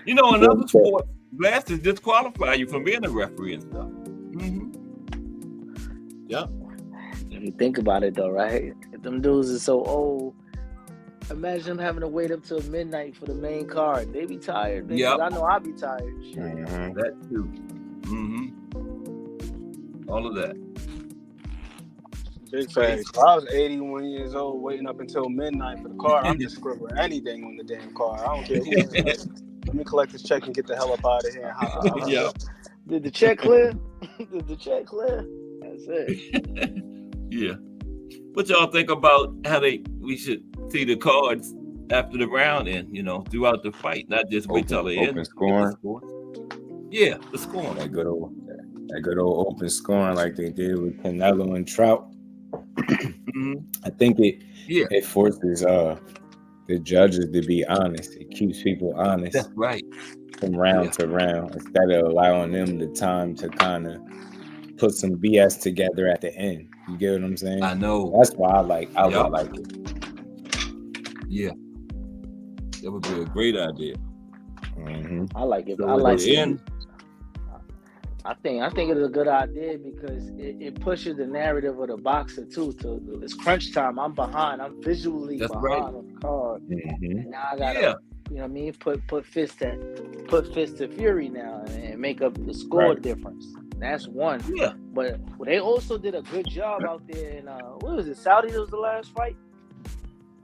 In other sports, glasses disqualify you from being a referee and stuff. Yep. If you think about it, though, right? If them dudes are so old, imagine them having to wait up till midnight for the main card. They be tired, man. Yep. I know I'll be tired. That too. All of that. Big facts. I was 81 years old, waiting up until midnight for the car. I'm just scribbling anything on the damn car. I don't care who it is. Let me collect this check and get the hell up out of here. Yeah. Did the check clear? Did the check clear? That's it. Yeah. What y'all think about how we should see the cards after the round and, you know, throughout the fight, not just wait till the end. Open scoring. Yeah, the scoring. That good old open scoring like they did with Canelo and Trout. I think it forces the judges to be honest. It keeps people honest. That's right. From round to round, instead of allowing them the time to kind of put some BS together at the end. You get what I'm saying? I know. That's why I like it. Yeah. That would be a great idea. I like it. So I like it. it. I think it is a good idea because it pushes the narrative of the boxer too. To it's crunch time. I'm behind. I'm visually behind on the card. And now I gotta, you know what I mean? Put fist to fury now and make up the score difference. That's one. Yeah. But they also did a good job out there in what was it? Saudi was the last fight.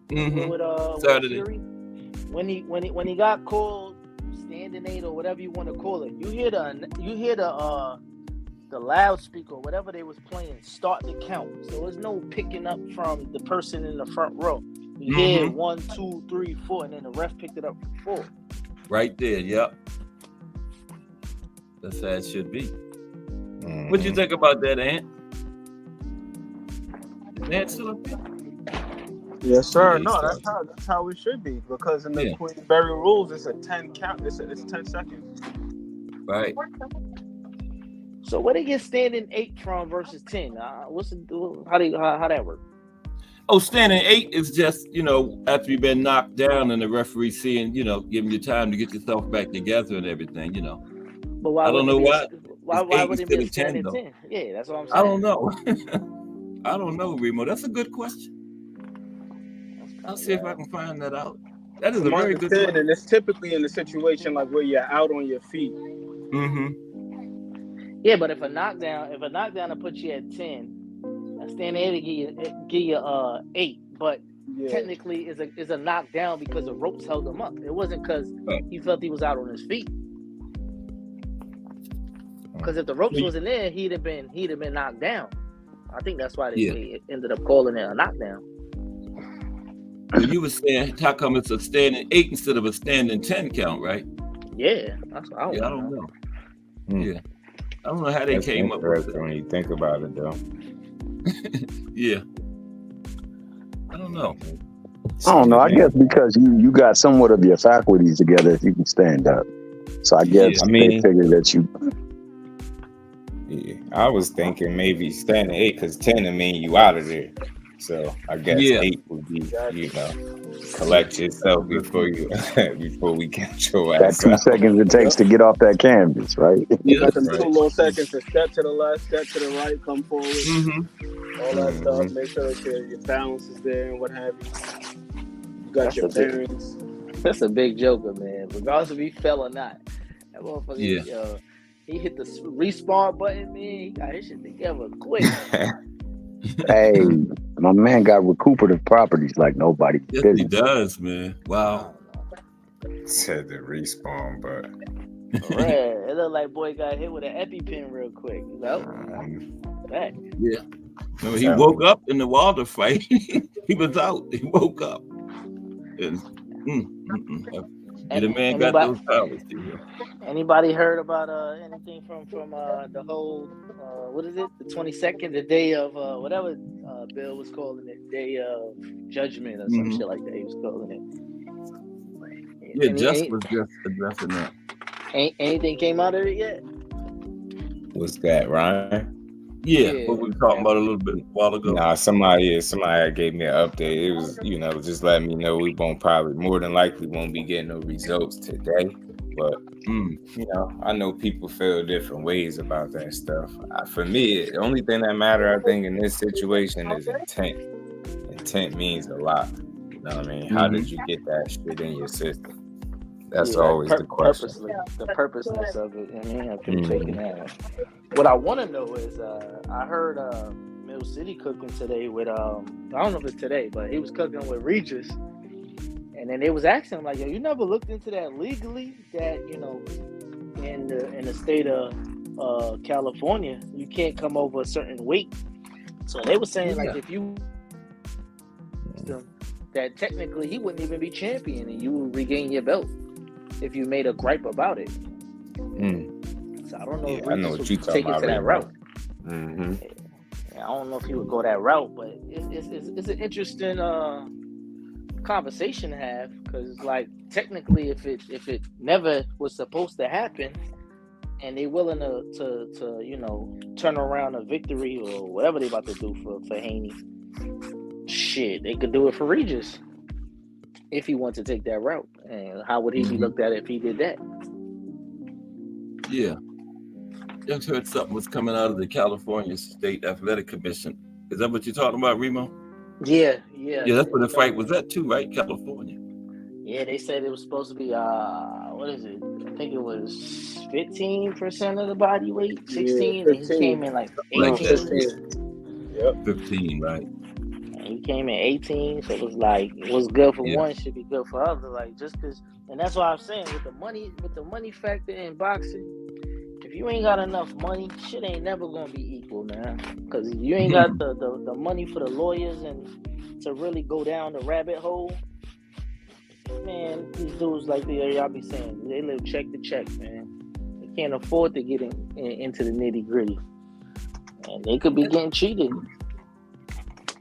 With Saturday. Fury. When he got called standing 8 or whatever you want to call it, you hear the loudspeaker or whatever they was playing start to count. So there's no picking up from the person in the front row. You hear 1, 2, 3, 4, and then the ref picked it up for 4. Right there, yep. That's how it should be. What you think about that, Ant? Is Ant still up there? Yes, sir. No, that's how it should be. Because in the Queensberry rules, it's a 10 count. It's 10 seconds. Right. So where they get standing 8 from versus 10? How that work? Oh, standing 8 is just, you know, after you've been knocked down and the referee seeing, you know, giving you time to get yourself back together and everything, you know. But why? I don't know why. Why would it be a standing 10? Yeah, that's what I'm saying. I don't know. I don't know, Remo. That's a good question. I'll see if I can find that out. That is a very good question. And it's typically in a situation like where you're out on your feet. Yeah, but if a knockdown will put you at 10, a standing 8 will give you 8, but technically is a knockdown because the ropes held him up. It wasn't because he felt he was out on his feet. Because if the ropes wasn't there, he'd have been knocked down. I think that's why they ended up calling it a knockdown. Well, you were saying how come it's a standing 8 instead of a standing 10 count, right? Yeah, that's what I don't know. Yeah, I don't know how they came up with it. When you think about it, though. Yeah, I don't know. I don't know. I guess because you got somewhat of your faculties together, if you can stand up. So I guess they figured that you. Yeah, I was thinking maybe standing 8 because 10 would mean you out of there. So I guess 8 would be, you know, collect yourself before we catch your ass. That 2 seconds it takes to get off that canvas, right? You got them 2 little seconds to step to the left, step to the right, come forward, all that stuff. Make sure that your balance is there and what have you. You got your bearings. That's a big joker, man. Regardless if he fell or not, that motherfucker, he hit the respawn button, man. He got his shit together quick. Hey, my man got recuperative properties like nobody. Yes, he does, man. Wow. Said the respawn, but it looked like boy got hit with an EpiPen real quick. You know? Back. Yeah. Remember, he woke up in the Wilder fight. He was out. He woke up. And the man got those powers. Anybody heard about anything from the whole what is it? The 22nd, the day of whatever Bill was calling it, day of judgment or some shit like that. He was calling it. Yeah, Just was just addressing that. Anything came out of it yet? What's that, Ryan? Yeah, what we were talking about a little bit a while ago. Nah, somebody gave me an update. It was, you know, just letting me know we more than likely won't be getting no results today. But you know, I know people feel different ways about that stuff. For me, the only thing that matters, I think, in this situation is intent. Intent means a lot. You know what I mean? How did you get that shit in your system? That's always the question. The purposeness of it, and after taking that. What I want to know is, I heard Mill City cooking today with I don't know if it's today, but he was cooking with Regis. And then they was asking him like, yo, you never looked into that legally? That, you know, in the state of California, you can't come over a certain weight. So they were saying like if you that technically he wouldn't even be champion and you would regain your belt if you made a gripe about it. So I don't know if I know what you take it talking to that route. Mm-hmm. I don't know if he would go that route, but it's an interesting conversation to have, because like technically if it never was supposed to happen and they willing to you know turn around a victory or whatever they about to do for Haney, shit, they could do it for Regis if he wants to take that route. And how would he be looked at if he did that? Yeah. Just heard something was coming out of the California State Athletic Commission. Is that what you're talking about, Remo? Yeah. That's where the fight was at too, right? California. Yeah, they said it was supposed to be what is it? I think it was 15% of the body weight, 16, and he came in like 18. Yep. 15, right? And he came in 18, so it was like what's good for one should be good for other. Like just because, and that's why I'm saying with the money factor in boxing, if you ain't got enough money, shit ain't never gonna be equal, man. Because you ain't got the money for the lawyers and to really go down the rabbit hole. Man, these dudes like y'all be saying, they live check to check, man. They can't afford to get into the nitty gritty, and they could be getting cheated.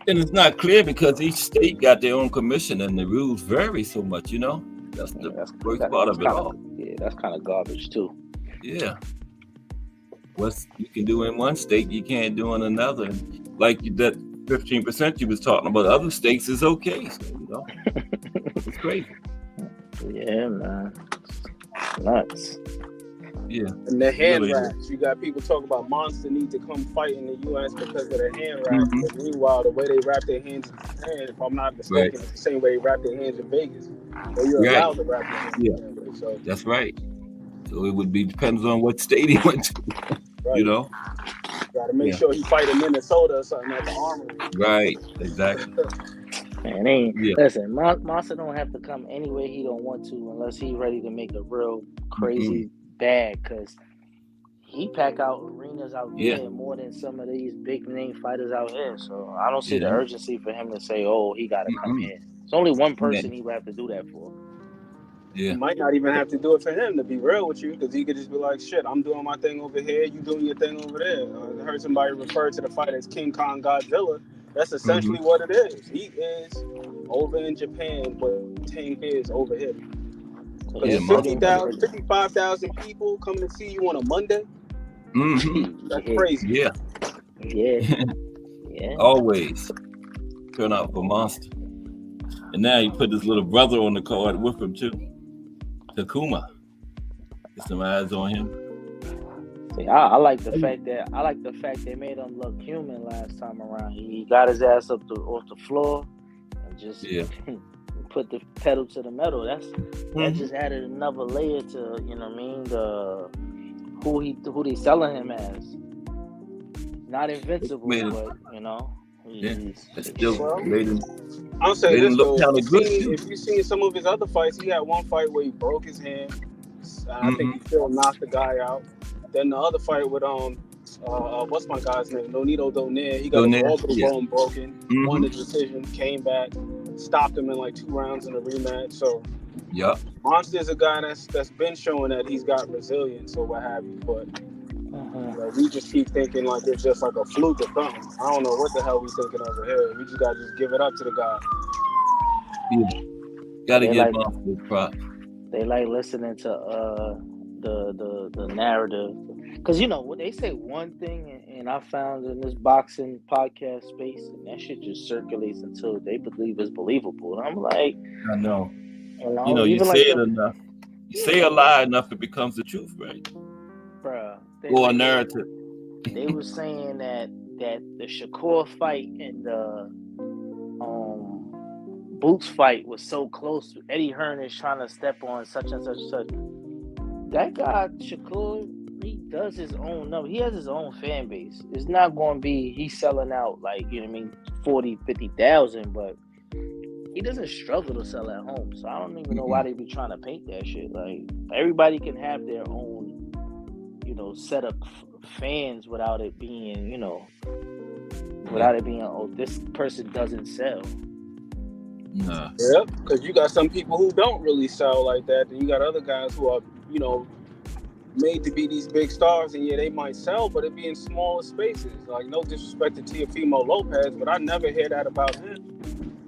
And it's not clear because each state got their own commission and the rules vary so much. You know, that's the worst part of it all. Yeah, that's kind of garbage too. Yeah. What you can do in one state, you can't do in another. Like that 15% you was talking about, other states is okay. So, you know, it's crazy. Yeah, man. Nuts. Yeah. And the hand wraps. You got people talking about Monster need to come fight in the U.S. because of the hand wraps. But meanwhile, the way they wrap their hands in Japan, if I'm not mistaken, it's the same way they wrap their hands in Vegas. So you're allowed to wrap your hands in Vegas. So that's right. So it would be depends on what state he went to. You know? Got to make sure he fight in Minnesota or something at the Armory. Right. Exactly. Man, listen, Monster don't have to come anywhere he don't want to unless he's ready to make a real crazy bag, because he pack out arenas out there more than some of these big name fighters out here. So I don't see the urgency for him to say, oh, he got to come here. It's only one person he would have to do that for. Yeah. He might not even have to do it for him, to be real with you, because he could just be like, shit, I'm doing my thing over here, you doing your thing over there. I heard somebody refer to the fight as King Kong Godzilla. That's essentially what it is. He is over in Japan, but Tank is over here. 55,000 people coming to see you on a Monday? That's crazy. Yeah. Always turn out for Monster. And now he put his little brother on the card with him too. Takuma. Get some eyes on him. See, I like the fact they made him look human last time around. He got his ass off the floor and just put the pedal to the metal. That just added another layer to, you know what I mean, the who they selling him as. Not invincible, but you know. Still made him. I'll say this look though. kind of good. If you see some of his other fights, he had one fight where he broke his hand. I think he still knocked the guy out. Then the other fight with what's my guy's name? Nonito Donaire. He got his orbital bone broken. Won the decision. Came back. Stopped him in like 2 rounds in a rematch. So Monster's a guy that's been showing that he's got resilience or what have you, but. We just keep thinking like it's just like a fluke or something. I don't know what the hell we thinking over here. We just gotta just give it up to the guy. Gotta give Monster props. They like listening to the narrative, because you know what they say one thing, and I found in this boxing podcast space, and that shit just circulates until they believe it's believable. And I'm like, I know. You know, you say it enough. You say a lie enough, it becomes the truth, right? Bruh. Or a narrative. They were saying that the Shakur fight and the Boots fight was so close. Eddie Hearn is trying to step on such and such and such. That guy Shakur he does his own number. He has his own fan base. It's not going to be he's selling out like, you know what I mean, 40, 50,000, but he doesn't struggle to sell at home. So I don't even know why they be trying to paint that shit. Like, everybody can have their own, you know, set of fans without it being, you know, oh, this person doesn't sell. Nah. Yep, because you got some people who don't really sell like that, and you got other guys who are, you know, made to be these big stars, and yeah, they might sell, but it be in smaller spaces. Like, no disrespect to Teofimo Lopez, but I never hear that about him.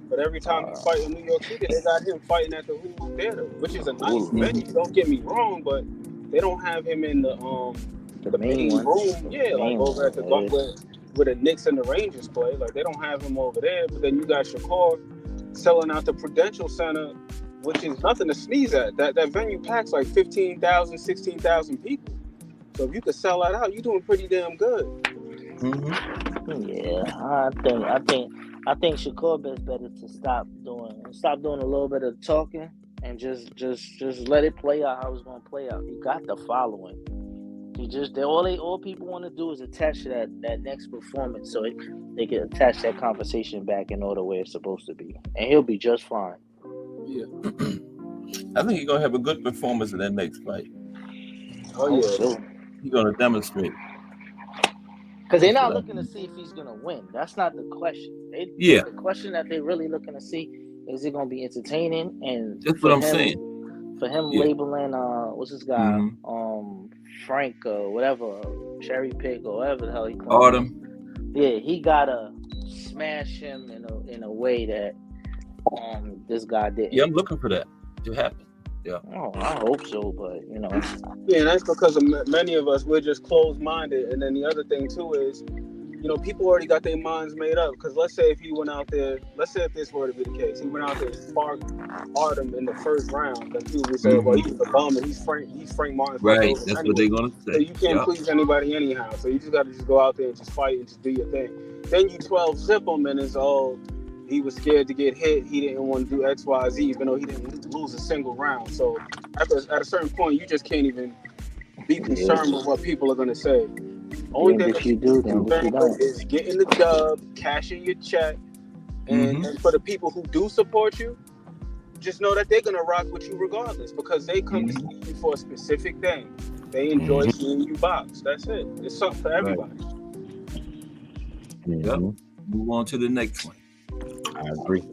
But every time he fight in New York City, they got him fighting at the Hulu Theater, which is a nice venue. Don't get me wrong, but they don't have him in the main room. Yeah, like over at the where the Knicks and the Rangers play. Like, they don't have him over there. But then you got Shakur selling out the Prudential Center, which is nothing to sneeze at. That venue packs like 15,000, 16,000 people. So if you could sell that out, you're doing pretty damn good. Yeah, I think Shakur is better to stop doing a little bit of talking and just let it play out how it's gonna play out. He got the following. All people want to do is attach to that next performance, so they can attach that conversation back in order where it's supposed to be, and he'll be just fine. Yeah, I think he's gonna have a good performance in that next fight. Oh yeah, so. He's gonna demonstrate. Because they're not looking to see if he's gonna win. That's not the question. The question that they're really looking to see is it gonna be entertaining, and that's what I'm saying. For him labeling what's this guy Frank or whatever, Cherry Pick or whatever the hell he called Autumn. Yeah, he gotta smash him in a way that this guy didn't. Yeah, I'm looking for that to happen. Yeah. Oh, I hope so, but you know. Yeah, and that's because of many of us, we're just closed-minded. And then the other thing too is, you know, people already got their minds made up. Because let's say if he went out there, let's say if this were to be the case, he went out there and sparked Artem in the first round, then people would say, well, he was a bum and he's Frank Martin's right. That's anyway. What they're gonna say. So you can't please anybody anyhow. So you just got to just go out there and just fight and just do your thing. Then you 12-zip him and it's he was scared to get hit. He didn't want to do X, Y, Z, even though he didn't lose a single round. So at a certain point, you just can't even be concerned with what people are going to say. Only thing that you do is getting the dub, cashing your check, and for the people who do support you, just know that they're going to rock with you regardless because they come to see you for a specific thing. They enjoy seeing you box. That's it. It's something for everybody. Right. Yep. Move on to the next one. I agree.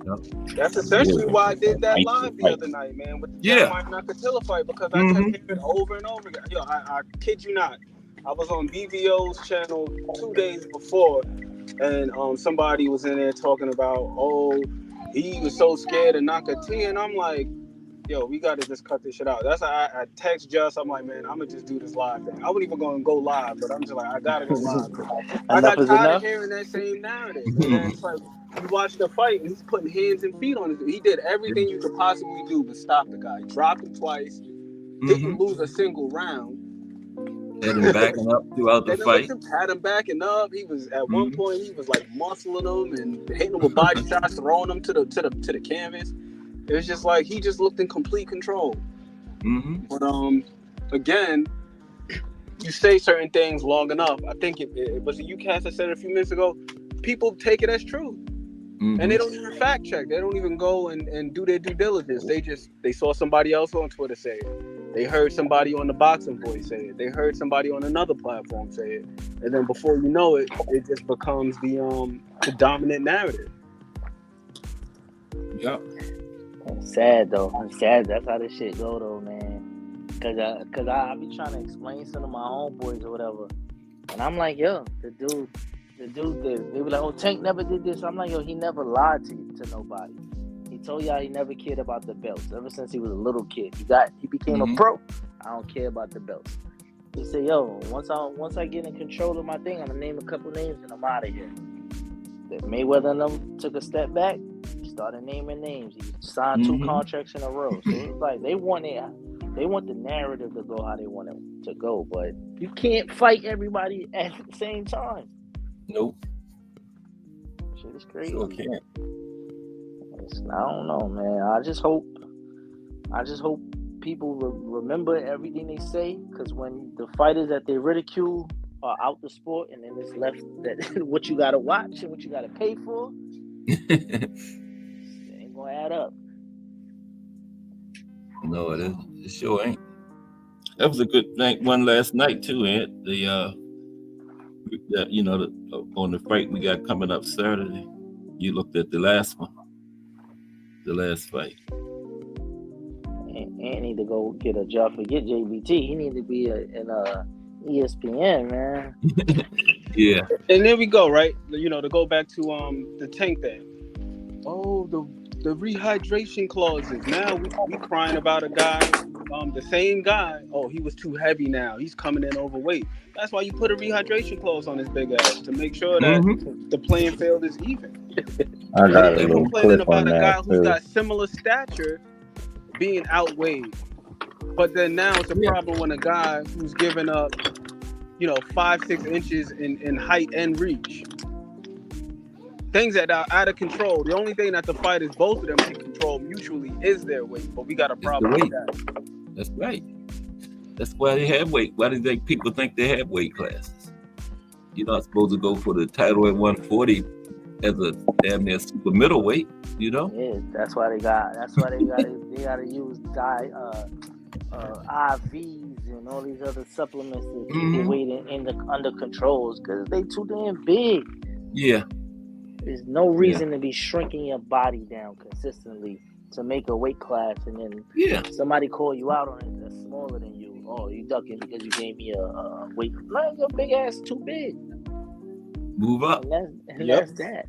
That's essentially why I did that live the other night, man, with the Mike Nakatila fight, because I kept hearing it over and over again. Yo, I kid you not. I was on BVO's channel 2 days before, and somebody was in there talking about, he was so scared of Nakatila, and I'm like, yo, we got to just cut this shit out. That's why I text Just, I'm like, man, I'm going to just do this live thing. I wasn't even going to go live, but I'm just like, I got to go live. I got tired of hearing that same narrative. And then it's like, you watch the fight, and he's putting hands and feet on it. He did everything you could possibly do but stop the guy. Dropped him twice, didn't lose a single round. Had him backing up throughout the fight. Had him backing up. He was at one point, he was like muscling him and hitting him with body shots, throwing him to the canvas. It was just like he just looked in complete control. But again, you say certain things long enough. I think it was you, Cass, that said it a few minutes ago. People take it as true, and they don't even fact check. They don't even go and do their due diligence. They saw somebody else on Twitter say it. They heard somebody on the Boxing Voice say it. They heard somebody on another platform say it, and then before you know it, it just becomes the dominant narrative. Yep. It's sad though. It's sad. That's how this shit go though, man. Cause I be trying to explain some of my homeboys or whatever, and I'm like, yo, the dude did. They were like, oh, Tank never did this. I'm like, yo, he never lied to nobody. He told y'all he never cared about the belts ever since he was a little kid. He became a pro. I don't care about the belts. He said, yo, once I get in control of my thing, I'm gonna name a couple names and I'm out of here. That Mayweather and them took a step back. Started naming names. He signed 2 contracts in a row. So it's like they want the narrative to go how they want it to go, but you can't fight everybody at the same time. Nope. Shit is crazy. Sure can't. I don't know, man. I just hope people remember everything they say, because when the fighters that they ridicule are out the sport, and then it's left that what you gotta watch and what you gotta pay for, it ain't gonna add up. No, it isn't. It sure ain't. That was a good one last night too, Ed. On the fight we got coming up Saturday. You looked at the last one, the last fight. And need to go get a job. Forget JBT. He need to be in ESPN, man. Yeah. And there we go, right? To go back to the Tank thing. Oh, the rehydration clauses. Now we crying about a guy, the same guy. Oh, he was too heavy now. He's coming in overweight. That's why you put a rehydration clause on his big ass, to make sure that the playing field is even. I got They're complaining about a guy who's got similar stature being outweighed. But then now it's a problem when a guy who's giving up, 5-6 inches in height and reach. Things that are out of control. The only thing that the fighters, both of them, can control mutually is their weight. But we got a problem with that. That's right. That's why they have weight. Why do people think they have weight classes? You're not supposed to go for the title at 140 as a damn near super middleweight, Yeah, that's why they got to use IVs and all these other supplements to keep the weight under controls, because they too damn big. Yeah. There's no reason to be shrinking your body down consistently to make a weight class, and then somebody call you out on it that's smaller than you. Oh, you ducking because you gave me a weight. Man, your big ass too big. Move up. And that's that.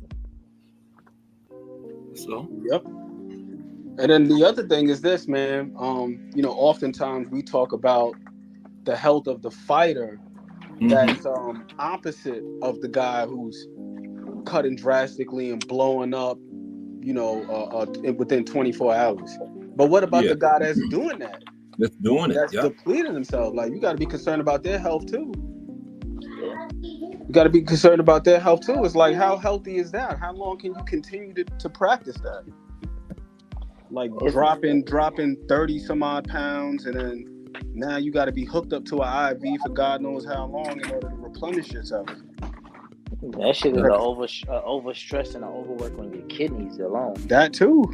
So. Yep. And then the other thing is this, man. Oftentimes we talk about the health of the fighter that's opposite of the guy who's cutting drastically and blowing up, within 24 hours. But what about the guy that's doing that? That's depleting himself. Like, you got to be concerned about their health too. You got to be concerned about their health too. It's like, how healthy is that? How long can you continue to practice that? Like dropping 30 some odd pounds, and then now you got to be hooked up to an IV for God knows how long in order to replenish yourself. That shit is overstress and overwork on your kidneys alone. That too,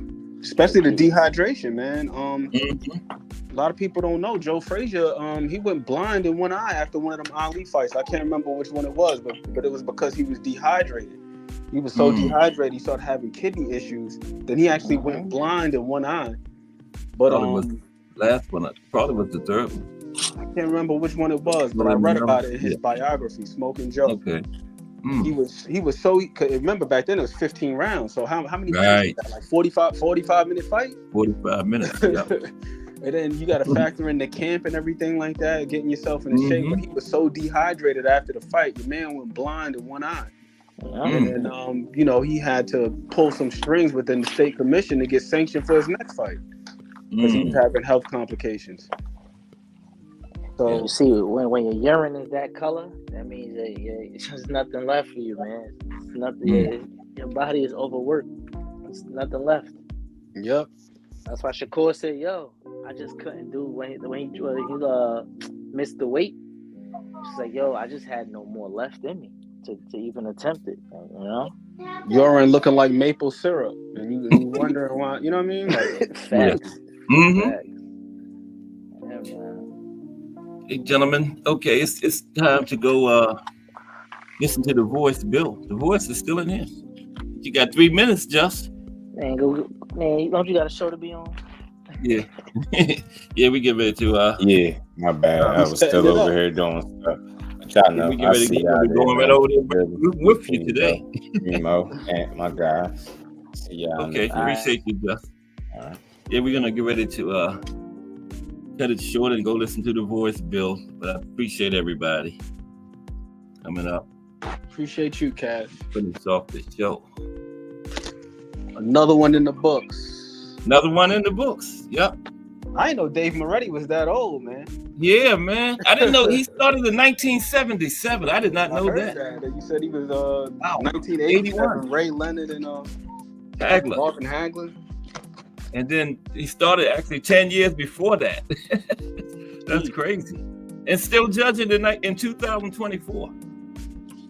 especially the dehydration, man. A lot of people don't know Joe Frazier. He went blind in one eye after one of them Ali fights. I can't remember which one it was, but it was because he was dehydrated. He was so dehydrated, he started having kidney issues. Then he actually went blind in one eye. But it was the last one. Probably was the third one. I can't remember which one it was, but I read about it in his biography, Smoking Joe. Okay. He was so, remember back then it was 15 rounds. So how many minutes was that? Like 45 minute fight? 45 minutes. Yeah. And then you got to factor in the camp and everything like that, getting yourself in shape. But he was so dehydrated after the fight, the man went blind in one eye. And then, he had to pull some strings within the state commission to get sanctioned for his next fight because he was having health complications. So you see, when your urine is that color, that means that there's nothing left for you, man. It's nothing. Your body is overworked. There's nothing left. Yep. That's why Shakur said, "Yo, I just couldn't do when he missed the weight. She's like, yo, I just had no more left in me to even attempt it. Urine looking like maple syrup, and you wondering why. You know what I mean? Like, facts. Facts. Hey, gentlemen. Okay, it's time to go listen to the voice, Bill. The voice is still in here. You got 3 minutes, Just. Man, don't you got a show to be on? Yeah. Yeah, we get ready to yeah, my bad. I was still over here doing stuff. But y'all know, we get ready to going right over there with you today. Remo and my guys. See y'all. Okay, appreciate you, Just. All right. Yeah, we're gonna get ready to cut it short and go listen to the voice, Bill. But I appreciate everybody coming up. Appreciate you, Cat. Putting us off the show. Another one in the books. Another one in the books. Yep. I didn't know Dave Moretti was that old, man. Yeah, man. I didn't know he started in 1977. I did not know that. You said he was 1981. Ray Leonard and Hagler. Marvin Hagler. And then he started actually 10 years before that. That's crazy. And still judging in 2024.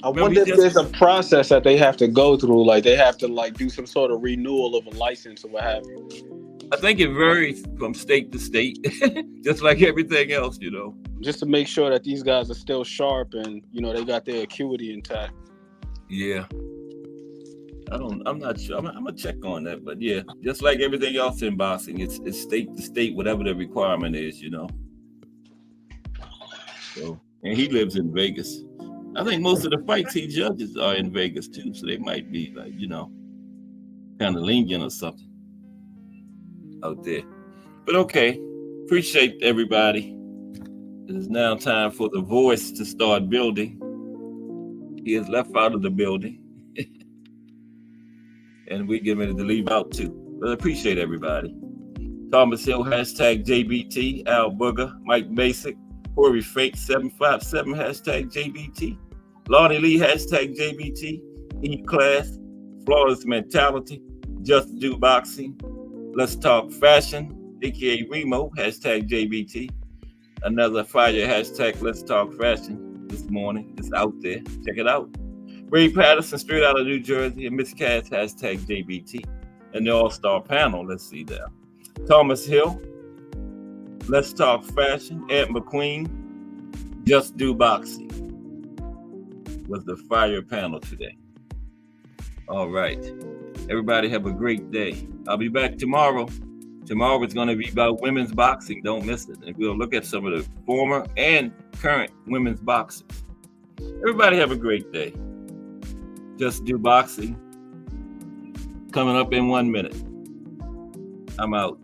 I wonder if there's a process that they have to go through. Like they have to like do some sort of renewal of a license or what have you. I think it varies from state to state, just like everything else, you know. Just to make sure that these guys are still sharp and, you know, they got their acuity intact. Yeah. I'm not sure. I'm gonna check on that, but yeah, just like everything else in boxing, it's state to state, whatever the requirement is, you know. So, and he lives in Vegas. I think most of the fights he judges are in Vegas too, so they might be like, you know, kind of lenient or something out there. But okay, appreciate everybody. It is now time for the voice to start building. He is left out of the building. And we get ready to leave out too. But I appreciate everybody. Thomas Hill, hashtag JBT, Al Booger, Mike Basic, Corey Fake 757, hashtag JBT, Lonnie Lee, hashtag JBT, E-Class, Flawless Mentality, Just Do Boxing, Let's Talk Fashion, aka Remo, hashtag JBT, another fire hashtag Let's Talk Fashion this morning. It's out there. Check it out. Ray Patterson, straight out of New Jersey, and Miss Cass, hashtag JBT. And the all-star panel, let's see there. Thomas Hill, Let's Talk Fashion, Ed McQueen, Just Do Boxing was the fire panel today. All right. Everybody have a great day. I'll be back tomorrow. Tomorrow is going to be about women's boxing. Don't miss it. And we'll look at some of the former and current women's boxers. Everybody have a great day. Just Do Boxing. Coming up in 1 minute. I'm out.